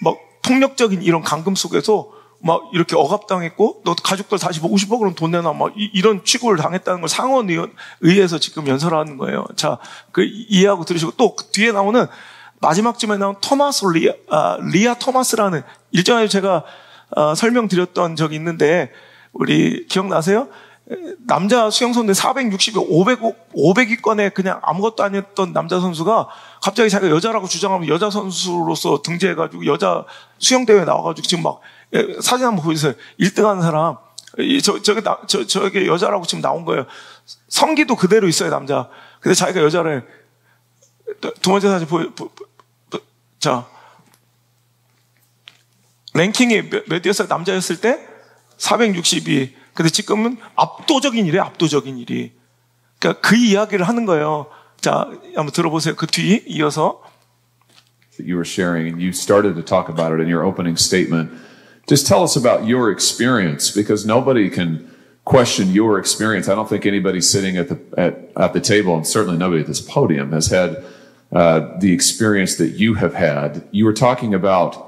막 폭력적인 이런 감금 속에서 막 이렇게 억압당했고 너 가족들 다시 보고 싶어 그럼 돈 내놔 막 이런 취급을 당했다는 걸 상원의회에서 지금 연설하는 거예요. 자, 이해하고 들으시고 또 뒤에 나오는 마지막쯤에 나온 토마스 리아 토마스라는 일전에 제가 설명드렸던 적이 있는데 우리 기억나세요? 남자 수영선수 460에 500위권에 그냥 아무것도 아니었던 남자 선수가 갑자기 자기가 여자라고 주장하면 여자 선수로서 등재해가지고 여자 수영대회에 나와가지고 지금 막 사진 한번 보여주세요. 1등 하는 사람. 저게 여자라고 지금 나온 거예요. 성기도 그대로 있어요, 남자. 근데 자기가 여자를. 두 번째 사진 자. 랭킹이 몇이었어요? 남자였을 때? 462. 근데 지금은 압도적인 일이. 그러니까 그 이야기를 하는 거예요. 자, 한번 들어보세요. 그 뒤 이어서. You were sharing and you started to talk about it in your opening statement. Just tell us about your experience because nobody can question your experience. I don't think anybody sitting at the table and certainly nobody at this podium has had the experience that you have had. You were talking about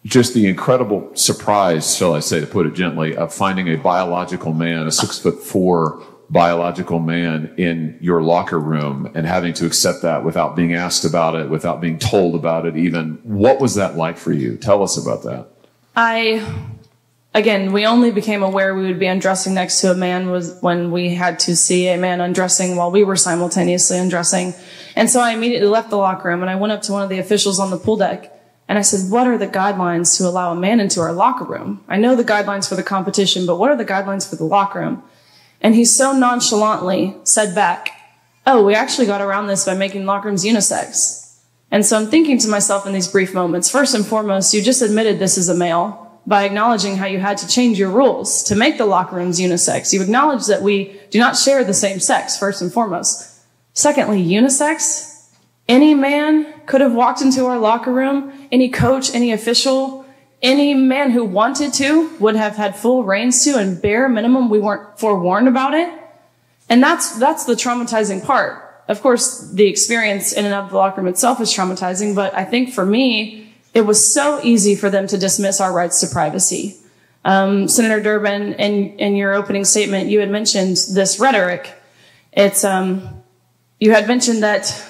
just the incredible surprise, shall I say, to put it gently, of finding a biological man, a 6'4" biological man in your locker room and having to accept that without being asked about it, without being told about it even. What was that like for you? Tell us about that. I again, we only became aware we would be undressing next to a man was when we had to see a man undressing while we were simultaneously undressing. And so I immediately left the locker room and I went up to one of the officials on the pool deck and I said, what are the guidelines to allow a man into our locker room? I know the guidelines for the competition, but what are the guidelines for the locker room? And he so nonchalantly said back, oh, we actually got around this by making locker rooms unisex. And so I'm thinking to myself in these brief moments, first and foremost, you just admitted this is a male by acknowledging how you had to change your rules to make the locker rooms unisex. You acknowledge that we do not share the same sex, first and foremost. Secondly, unisex. Any man could have walked into our locker room, any coach, any official, any man who wanted to would have had full reins to, and bare minimum, we weren't forewarned about it. And that's the traumatizing part. Of course, the experience in and of the locker room itself is traumatizing, but I think for me, it was so easy for them to dismiss our rights to privacy. Senator Durbin, in your opening statement, you had mentioned this rhetoric. It's, you had mentioned that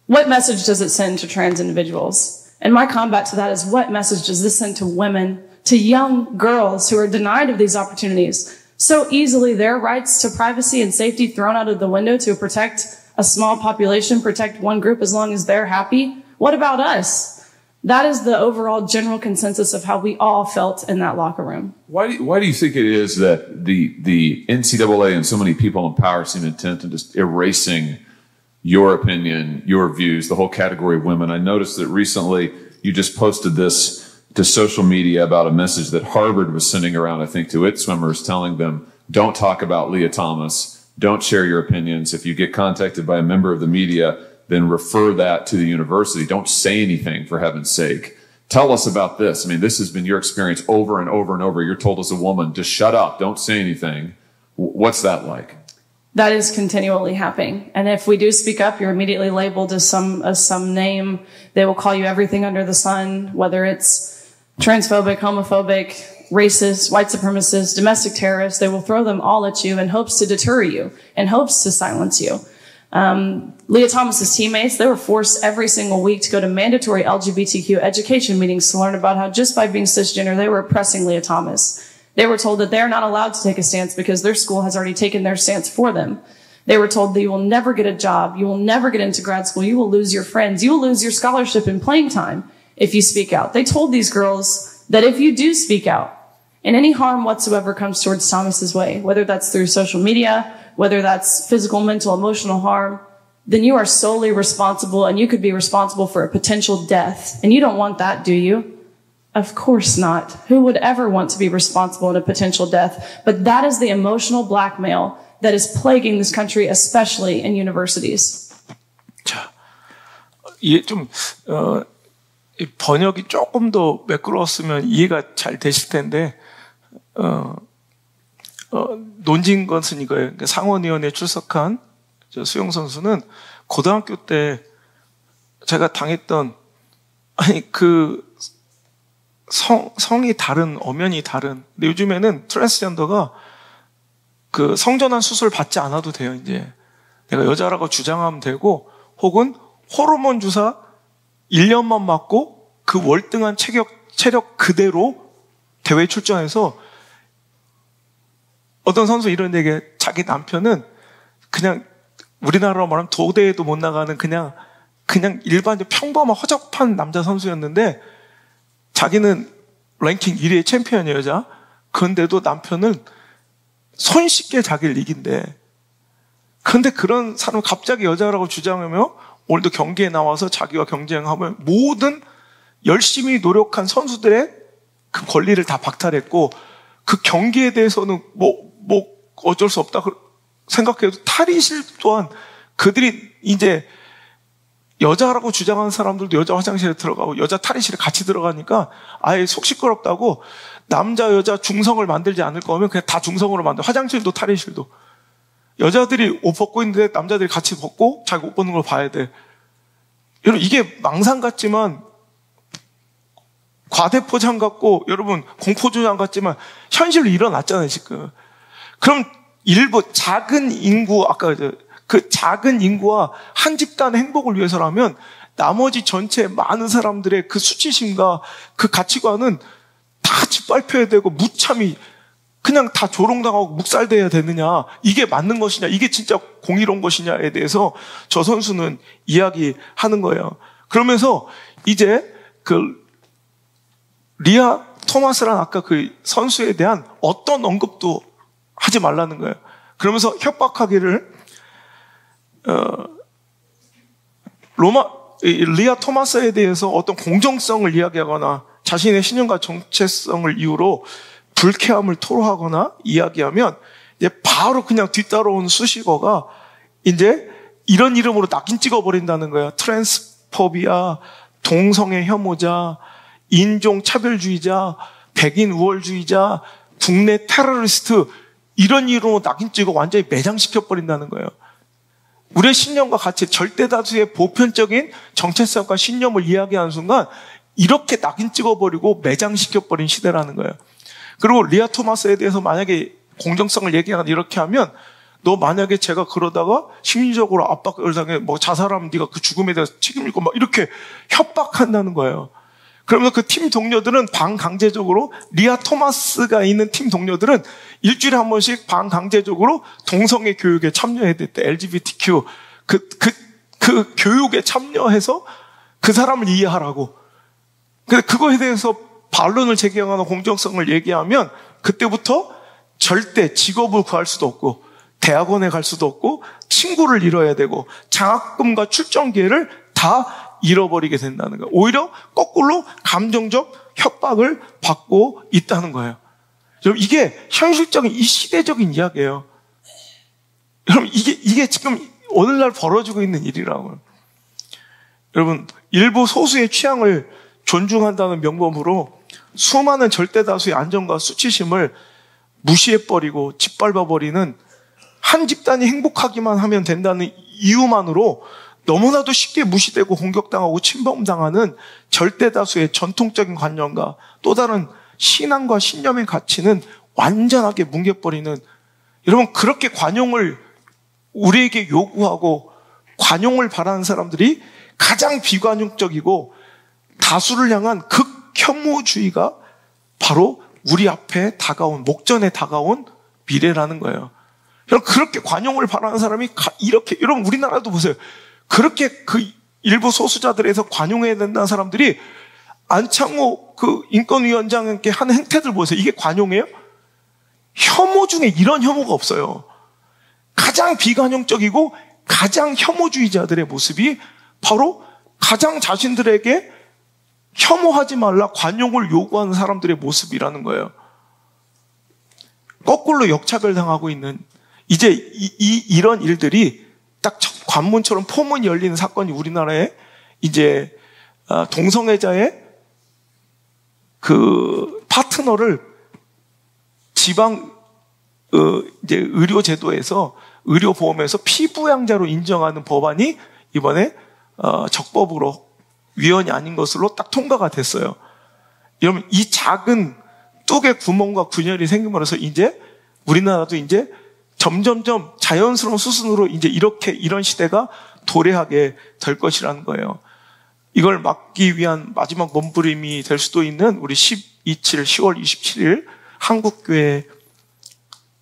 what message does it send to trans individuals? And my combat to that is what message does this send to women, to young girls who are denied of these opportunities? So easily their rights to privacy and safety thrown out of the window to protect a small population, protect one group as long as they're happy. What about us? That is the overall general consensus of how we all felt in that locker room. Why do you think it is that the NCAA and so many people in power seem intent on just erasing your opinion, your views, the whole category of women? I noticed that recently you just posted this to social media about a message that Harvard was sending around, I think, to its swimmers, telling them, don't talk about Leah Thomas, don't share your opinions. If you get contacted by a member of the media, then refer that to the university. Don't say anything, for heaven's sake. Tell us about this. I mean, this has been your experience over and over and over. You're told as a woman, just shut up, don't say anything. What's that like? That is continually happening. And if we do speak up, you're immediately labeled as some name. They will call you everything under the sun, whether it's transphobic, homophobic, racist, white supremacist, domestic terrorist. They will throw them all at you in hopes to deter you, in hopes to silence you. Leah Thomas's teammates, they were forced every single week to go to mandatory LGBTQ education meetings to learn about how just by being cisgender, they were oppressing Leah Thomas. They were told that they're not allowed to take a stance because their school has already taken their stance for them. They were told that you will never get a job, you will never get into grad school, you will lose your friends, you will lose your scholarship and playing time if you speak out. They told these girls that if you do speak out, and any harm whatsoever comes towards Thomas's way, whether that's through social media, whether that's physical, mental, emotional harm, then you are solely responsible and you could be responsible for a potential death. And you don't want that, do you? Of course not. Who would ever want to be responsible in a potential death? But that is the emotional blackmail that is plaguing this country, especially in universities. 자, 이게 좀, 번역이 조금 더 매끄러웠으면 이해가 잘 되실 텐데, 논진 것은 이거예요. 상원위원회에 출석한 수영 선수는 고등학교 때 제가 당했던, 아니, 성이 다른, 엄연히 다른. 근데 요즘에는 트랜스젠더가 성전환 수술 받지 않아도 돼요, 이제. 내가 여자라고 주장하면 되고, 혹은 호르몬 주사 1년만 맞고 그 월등한 체력 그대로 대회에 출전해서 어떤 선수 이런 얘기, 자기 남편은 그냥 우리나라로 말하면 도대에도 못 나가는 그냥 일반적 평범한 허접한 남자 선수였는데 자기는 랭킹 1위의 챔피언이에요, 여자. 그런데도 남편은 손쉽게 자기를 이긴대. 그런데 그런 사람 갑자기 여자라고 주장하며 오늘도 경기에 나와서 자기와 경쟁하면 모든 열심히 노력한 선수들의 그 권리를 다 박탈했고 그 경기에 대해서는 뭐 어쩔 수 없다 생각해도 탈의실 또한 그들이 이제 여자라고 주장하는 사람들도 여자 화장실에 들어가고 여자 탈의실에 같이 들어가니까 아예 속 시끄럽다고 남자 여자 중성을 만들지 않을 거면 그냥 다 중성으로 만들어. 화장실도 탈의실도. 여자들이 옷 벗고 있는데 남자들이 같이 벗고 자기 옷 벗는 걸 봐야 돼. 여러분 이게 망상 같지만 과대포장 같고 여러분 공포조장 같지만 현실로 일어났잖아요 지금. 그럼 일부 작은 인구 아까 그 작은 인구와 한 집단의 행복을 위해서라면 나머지 전체 많은 사람들의 그 수치심과 그 가치관은 다 짓밟혀야 되고 무참히 그냥 다 조롱당하고 묵살돼야 되느냐, 이게 맞는 것이냐, 이게 진짜 공의로운 것이냐에 대해서 저 선수는 이야기하는 거예요. 그러면서 이제 그 리아 토마스란 아까 그 선수에 대한 어떤 언급도 하지 말라는 거예요. 그러면서 협박하기를 리아 토마스에 대해서 어떤 공정성을 이야기하거나 자신의 신념과 정체성을 이유로 불쾌함을 토로하거나 이야기하면 이제 바로 그냥 뒤따라온 수식어가 이제 이런 이름으로 낙인 찍어버린다는 거예요. 트랜스포비아, 동성애 혐오자, 인종 차별주의자, 백인 우월주의자, 국내 테러리스트, 이런 이름으로 낙인 찍어 완전히 매장시켜버린다는 거예요. 우리의 신념과 가치, 절대다수의 보편적인 정체성과 신념을 이야기하는 순간 이렇게 낙인 찍어버리고 매장시켜버린 시대라는 거예요. 그리고 리아 토마스에 대해서 만약에 공정성을 얘기하거나 이렇게 하면, 너 만약에 제가 그러다가 심리적으로 압박을 당해 뭐 자살하면 네가 그 죽음에 대해서 책임질 거 막 이렇게 협박한다는 거예요. 그러면서 그 팀 동료들은 반강제적으로, 리아 토마스가 있는 팀 동료들은 일주일에 한 번씩 반강제적으로 동성애 교육에 참여해야 됐대. LGBTQ 그 교육에 참여해서 그 사람을 이해하라고. 근데 그거에 대해서 반론을 제기하거나 공정성을 얘기하면 그때부터 절대 직업을 구할 수도 없고 대학원에 갈 수도 없고 친구를 잃어야 되고 장학금과 출전 기회를 다 잃어버리게 된다는 거예요. 오히려 거꾸로 감정적 협박을 받고 있다는 거예요. 여러분, 이게 현실적인 이 시대적인 이야기예요. 여러분, 이게 지금 오늘날 벌어지고 있는 일이라고요. 여러분, 일부 소수의 취향을 존중한다는 명목으로 수많은 절대다수의 안전과 수치심을 무시해버리고 짓밟아버리는, 한 집단이 행복하기만 하면 된다는 이유만으로 너무나도 쉽게 무시되고 공격당하고 침범당하는 절대다수의 전통적인 관념과 또 다른 신앙과 신념의 가치는 완전하게 뭉개버리는, 여러분, 그렇게 관용을 우리에게 요구하고 관용을 바라는 사람들이 가장 비관용적이고 다수를 향한 극혐오주의가 바로 우리 앞에 다가온, 목전에 다가온 미래라는 거예요. 여러분, 그렇게 관용을 바라는 사람이 이렇게, 여러분, 우리나라도 보세요. 그렇게 그 일부 소수자들에서 관용해야 된다는 사람들이 안창호 그 인권위원장께 하는 행태들 보세요. 이게 관용이에요? 혐오 중에 이런 혐오가 없어요. 가장 비관용적이고 가장 혐오주의자들의 모습이 바로 가장 자신들에게 혐오하지 말라 관용을 요구하는 사람들의 모습이라는 거예요. 거꾸로 역차별당하고 있는, 이제 이런 일들이 딱 관문처럼 포문이 열리는 사건이 우리나라에 이제 동성애자의 그 파트너를 지방 이제 의료제도에서, 의료보험에서 피부양자로 인정하는 법안이 이번에 적법으로 위헌이 아닌 것으로 딱 통과가 됐어요. 여러분, 이 작은 뚝의 구멍과 균열이 생김으로써 이제 우리나라도 이제 점점점 자연스러운 수순으로 이제 이런 시대가 도래하게 될 것이라는 거예요. 이걸 막기 위한 마지막 몸부림이 될 수도 있는 우리 10월 27일 한국교회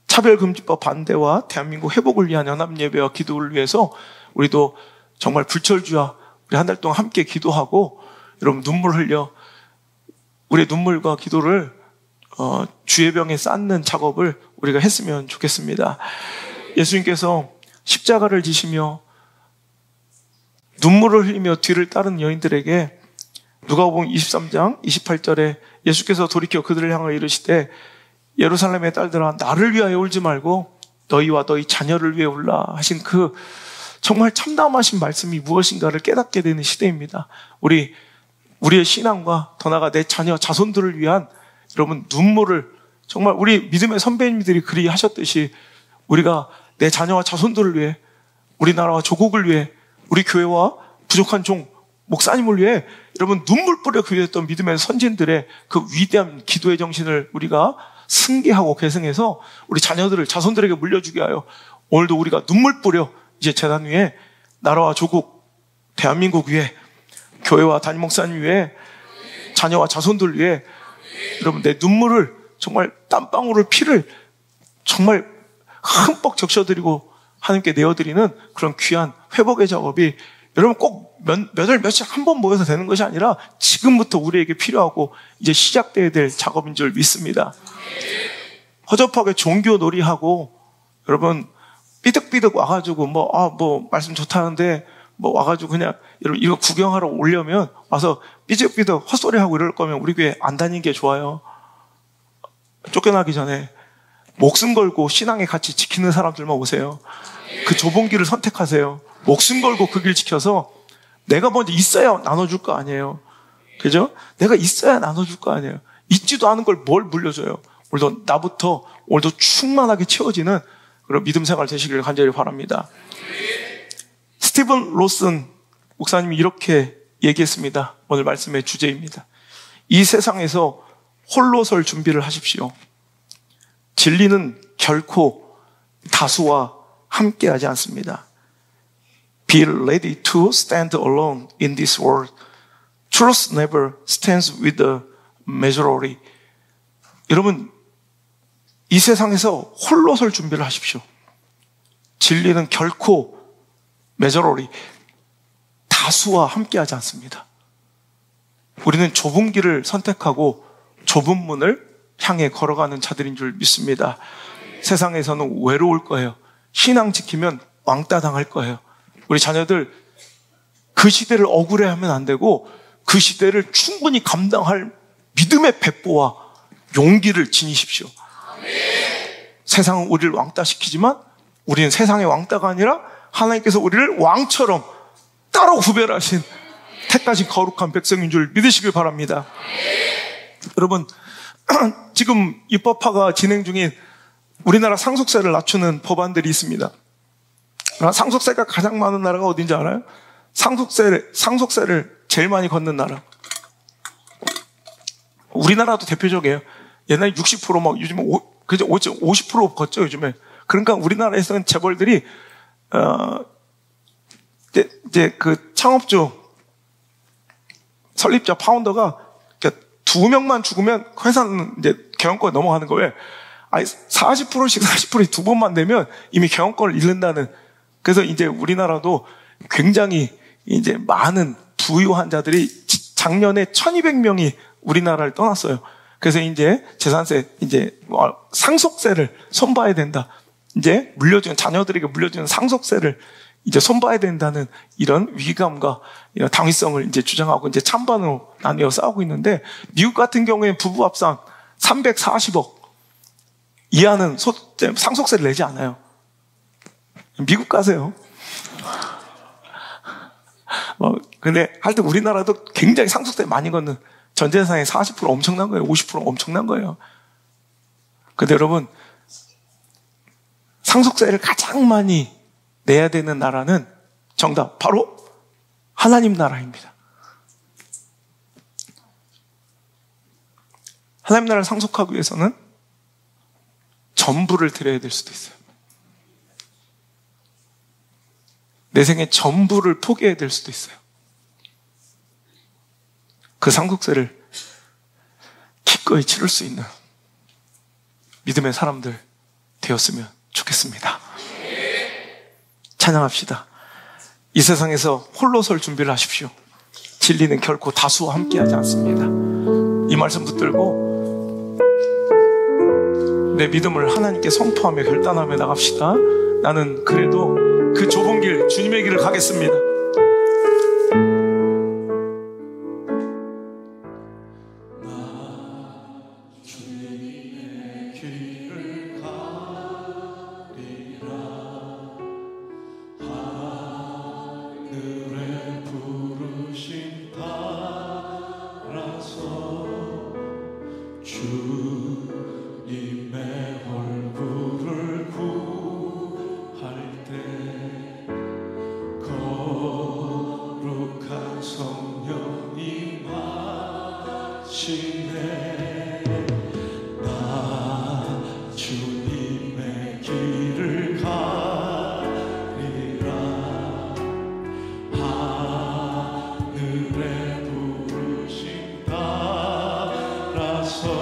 차별금지법 반대와 대한민국 회복을 위한 연합예배와 기도를 위해서 우리도 정말 불철주야 우리 한 달 동안 함께 기도하고, 여러분, 눈물 흘려 우리의 눈물과 기도를 주의 병에 쌓는 작업을 우리가 했으면 좋겠습니다. 예수님께서 십자가를 지시며 눈물을 흘리며 뒤를 따르는 여인들에게 누가복음 23장 28절에 예수께서 돌이켜 그들을 향하여 이르시되 예루살렘의 딸들아, 나를 위하여 울지 말고 너희와 너희 자녀를 위해 울라 하신 그 정말 참담하신 말씀이 무엇인가를 깨닫게 되는 시대입니다. 우리의 신앙과 더 나아가 내 자녀 자손들을 위한, 여러분, 눈물을, 정말 우리 믿음의 선배님들이 그리 하셨듯이 우리가 내 자녀와 자손들을 위해, 우리나라와 조국을 위해, 우리 교회와 부족한 종 목사님을 위해 여러분 눈물 뿌려 기도했던 믿음의 선진들의 그 위대한 기도의 정신을 우리가 승계하고 계승해서 우리 자녀들을 자손들에게 물려주게 하여 오늘도 우리가 눈물 뿌려 이제 재단 위에 나라와 조국, 대한민국 위에, 교회와 담임 목사님 위에, 자녀와 자손들 위해 여러분, 내 눈물을 정말 땀방울을 피를 정말 흠뻑 적셔드리고 하나님께 내어드리는 그런 귀한 회복의 작업이 여러분 꼭 몇 월 며칠 한 번 모여서 되는 것이 아니라 지금부터 우리에게 필요하고 이제 시작되어야 될 작업인 줄 믿습니다. 허접하게 종교 놀이하고 여러분 삐득삐득 와가지고 뭐 말씀 좋다는데 뭐 와가지고 그냥 여러분 이거 구경하러 오려면 와서 삐득삐득 헛소리하고 이럴 거면 우리 교회 안 다니는 게 좋아요. 쫓겨나기 전에 목숨 걸고 신앙의 가치 지키는 사람들만 오세요. 그 좁은 길을 선택하세요. 목숨 걸고 그 길 지켜서 내가 먼저 있어야 나눠줄 거 아니에요. 그죠? 내가 있어야 나눠줄 거 아니에요. 있지도 않은 걸 뭘 물려줘요. 오늘도 나부터 오늘도 충만하게 채워지는 그런 믿음 생활 되시길 간절히 바랍니다. 스티븐 로슨 목사님이 이렇게 얘기했습니다. 오늘 말씀의 주제입니다. 이 세상에서 홀로 설 준비를 하십시오. 진리는 결코 다수와 함께하지 않습니다. Be ready to stand alone in this world. Truth never stands with the majority. 여러분, 이 세상에서 홀로 설 준비를 하십시오. 진리는 결코 majority, 다수와 함께하지 않습니다. 우리는 좁은 길을 선택하고 좁은 문을 향해 걸어가는 자들인 줄 믿습니다. 세상에서는 외로울 거예요. 신앙 지키면 왕따 당할 거예요. 우리 자녀들 그 시대를 억울해하면 안 되고 그 시대를 충분히 감당할 믿음의 배포와 용기를 지니십시오. 세상은 우리를 왕따시키지만 우리는 세상의 왕따가 아니라 하나님께서 우리를 왕처럼 따로 구별하신 택하신 거룩한 백성인 줄 믿으시길 바랍니다. 여러분, 지금 입법화가 진행 중인 우리나라 상속세를 낮추는 법안들이 있습니다. 상속세가 가장 많은 나라가 어딘지 알아요? 상속세를 제일 많이 걷는 나라. 우리나라도 대표적이에요. 옛날에 60% 막 요즘 50% 걷죠, 요즘에. 그러니까 우리나라에서는 재벌들이, 이제 그 창업주, 설립자, 파운더가 2명만 죽으면 회사는 이제 경영권 넘어가는 거예요. 아니, 40%씩 두 번만 내면 이미 경영권을 잃는다는. 그래서 이제 우리나라도 굉장히 이제 많은 부유한 자들이 작년에 1200명이 우리나라를 떠났어요. 그래서 이제 재산세, 이제 상속세를 손봐야 된다. 이제 자녀들에게 물려주는 상속세를 이제 손봐야 된다는 이런 위기감과 이런 당위성을 이제 주장하고 이제 찬반으로 나뉘어 싸우고 있는데, 미국 같은 경우에는 부부 합산 340억 이하는 상속세를 내지 않아요. 미국 가세요. 근데 하여튼 우리나라도 굉장히 상속세 많이 걷는, 전 재산의 40% 엄청난 거예요. 50% 엄청난 거예요. 근데 여러분, 상속세를 가장 많이 내야 되는 나라는 정답, 바로 하나님 나라입니다. 하나님 나라를 상속하기 위해서는 전부를 드려야 될 수도 있어요. 내 생의 전부를 포기해야 될 수도 있어요. 그 상속세를 기꺼이 치를 수 있는 믿음의 사람들 되었으면 좋겠습니다. 찬양합시다. 이 세상에서 홀로 설 준비를 하십시오. 진리는 결코 다수와 함께하지 않습니다. 이 말씀 붙들고 내 믿음을 하나님께 선포하며 결단하며 나갑시다. 나는 그래도 그 좁은 길, 주님의 길을 가겠습니다. 하늘에 부르신 따라서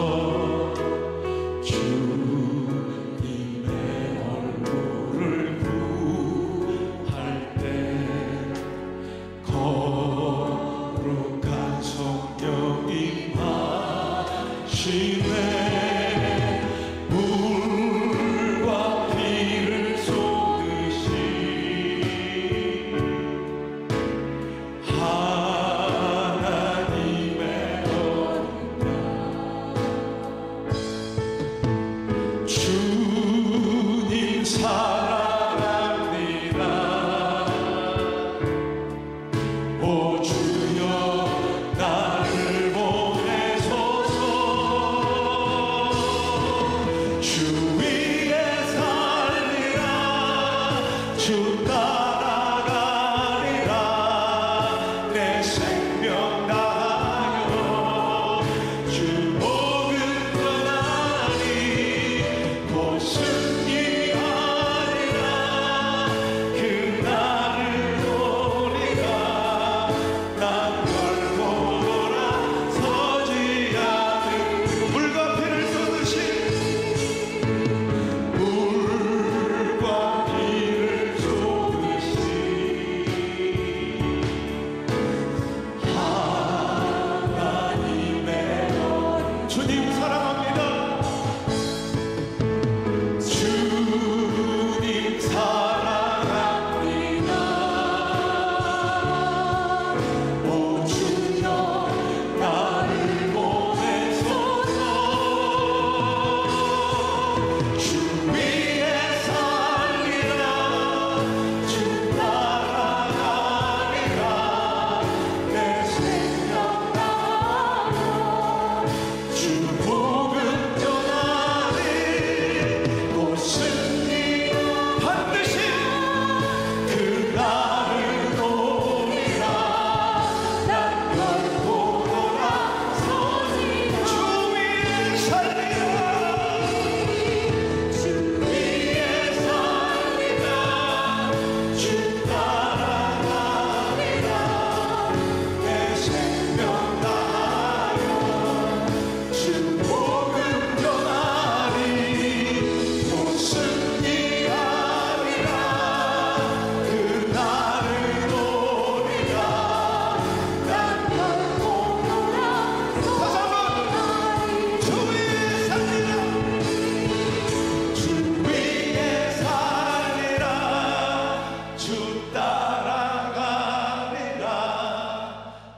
주님 사랑합니다. 주님 사랑합니다. 오 주여 나를 보내소서. 주 위에 살리라. 주 따라가리라. 내 생명 다하여 주 복음 전하리. 곳은 반드시 그 날을 오리라. 난 결코 돌아서지. 주 위에 살리라. 주 위에 살리라. 주 따라가리라. 내 생명 다하여 주 복음 전하리. 곳은 이하리라. 그 날을 오리라. 난 결코 돌아서지. 주 위에 살리라. 주 위에 살리라. 주 따라가리라.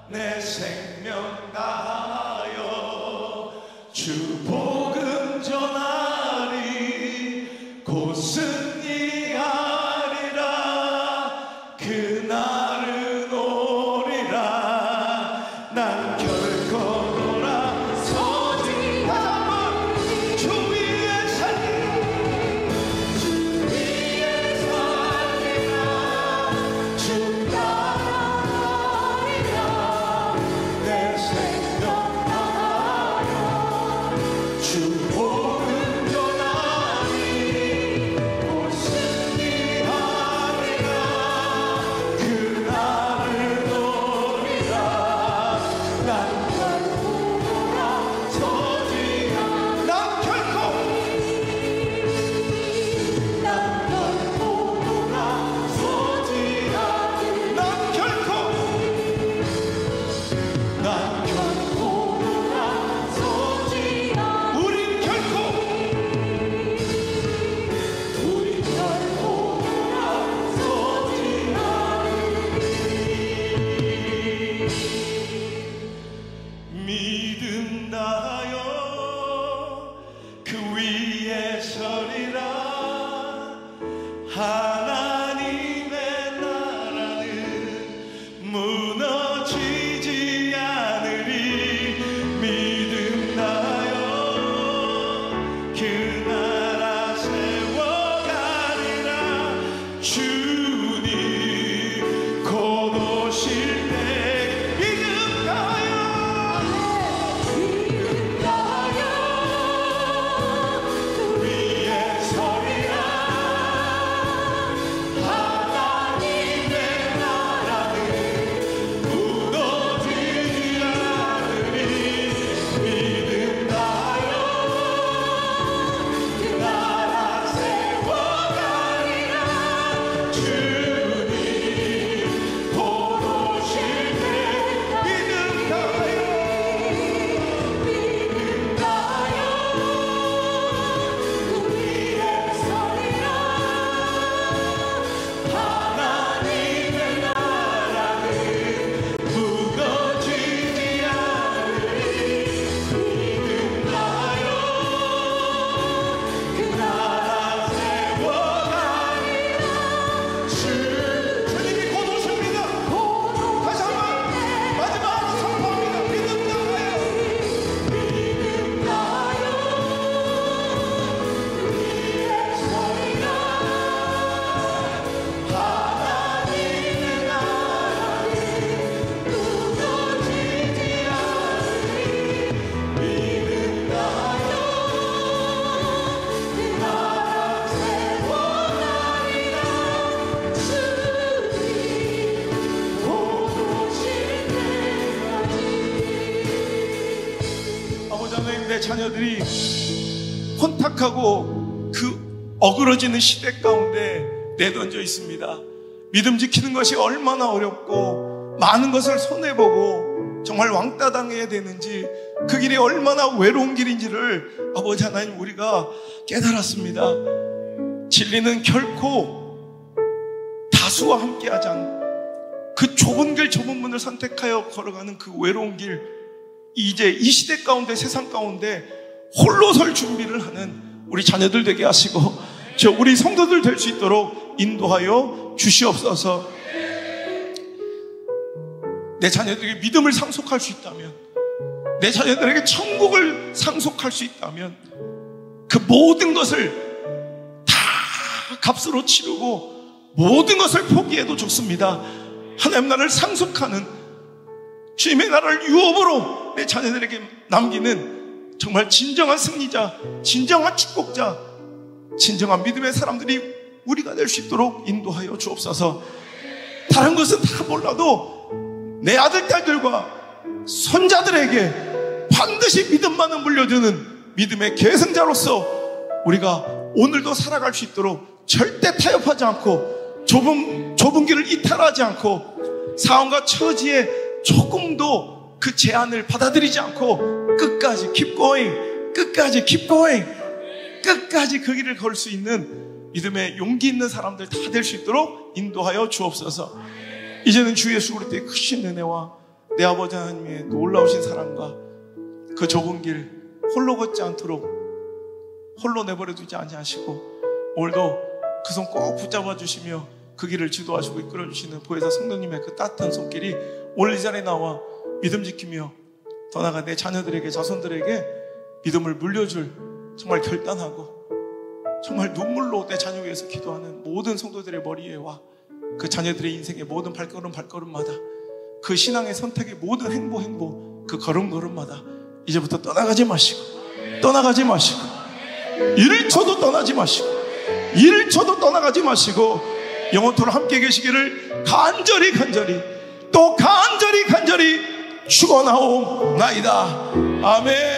내 생명 다하여 주 복음 전하리. 곳은 이하리라. 그 날은 오리라. 난 결코 돌아서지. 다시 한번 주 위에 살리라. 주 위에 살리라. 주 따라가리라. 내 생명 다하여 주 복음 전하리. 곳은 이하리라. 그 날을 오리라. 난 결코 돌아서지. 난 결코 돌아서지. 난 결코 돌아서지. 우린 결코 돌아서지 않으리. 믿음 다하여 그 위에 서리라. 하나님의 나라는 무너지지 않으리. 믿음 다하여 그 나라 세워가리라. 주님 곧 오실 때 믿음 다하여 그 위에 서리라. 하나님의 나라는 무너지지 않으리. 믿음 다하여 그 나라 세워가리라. 주님 곧 오실 때 믿음 다하여 그 위에 서리라. 하나님의 나라는 무너지지 않으리. 믿음 다하여 그 나라 세워가리라. 주님이 곧 오십니다. 다시 한번 마지막으로 선포합니다. 믿음 다하여 그 위에 서리라. 하나님의 나라는 무너지지 않으리. 믿음 다하여 그 나라 세워가리라. 주님 곧 오실 때까지. 아버지 하나님, 내 자녀들이 혼탁하고 그 어그러지는 시대 가운데 내던져 있습니다. 믿음 지키는 것이 얼마나 어렵고 많은 것을 손해보고 정말 왕따 당해야 되는지 그 길이 얼마나 외로운 길인지를 아버지 하나님 우리가 깨달았습니다. 진리는 결코 다수와 함께하지 않는 그 좁은 길, 좁은 문을 선택하여 걸어가는 그 외로운 길, 이제 이 시대 가운데, 세상 가운데 홀로 설 준비를 하는 우리 자녀들 되게 하시고 우리 성도들 될 수 있도록 인도하여 주시옵소서. 내 자녀들에게 믿음을 상속할 수 있다면, 내 자녀들에게 천국을 상속할 수 있다면 그 모든 것을 다 값으로 치르고 모든 것을 포기해도 좋습니다. 하나님 나라를 상속하는, 주님의 나라를 유업으로 내 자녀들에게 남기는 정말 진정한 승리자, 진정한 축복자, 진정한 믿음의 사람들이 우리가 될 수 있도록 인도하여 주옵소서. 다른 것은 다 몰라도 내 아들, 딸들과 손자들에게 반드시 믿음만을 물려주는 믿음의 계승자로서 우리가 오늘도 살아갈 수 있도록 절대 타협하지 않고 좁은 길을 이탈하지 않고 상황과 처지에 조금도 그 제한을 받아들이지 않고 끝까지 keep going, 끝까지 keep going, 끝까지 그 길을 걸 수 있는 믿음의 용기 있는 사람들 다 될 수 있도록 인도하여 주옵소서. 이제는 주 예수 그리스도의 크신 은혜와 내 아버지 하나님의 놀라우신 사랑과 그 좁은 길 홀로 걷지 않도록 홀로 내버려 두지 아니하시고 오늘도 그 손 꼭 붙잡아 주시며 그 길을 지도하시고 이끌어 주시는 보혜사 성도님의 그 따뜻한 손길이 오늘 이 자리에 나와 믿음 지키며 더 나아가 내 자녀들에게, 자손들에게 믿음을 물려줄 정말 결단하고 정말 눈물로 내 자녀 위해서 기도하는 모든 성도들의 머리에 와 그 자녀들의 인생의 모든 발걸음마다 그 신앙의 선택의 모든 행보 그 걸음마다 이제부터 떠나가지 마시고 1초도 떠나지 마시고 1초도 떠나가지 마시고 영원토록 함께 계시기를 간절히 또 간절히 축원하옵나이다. 아멘.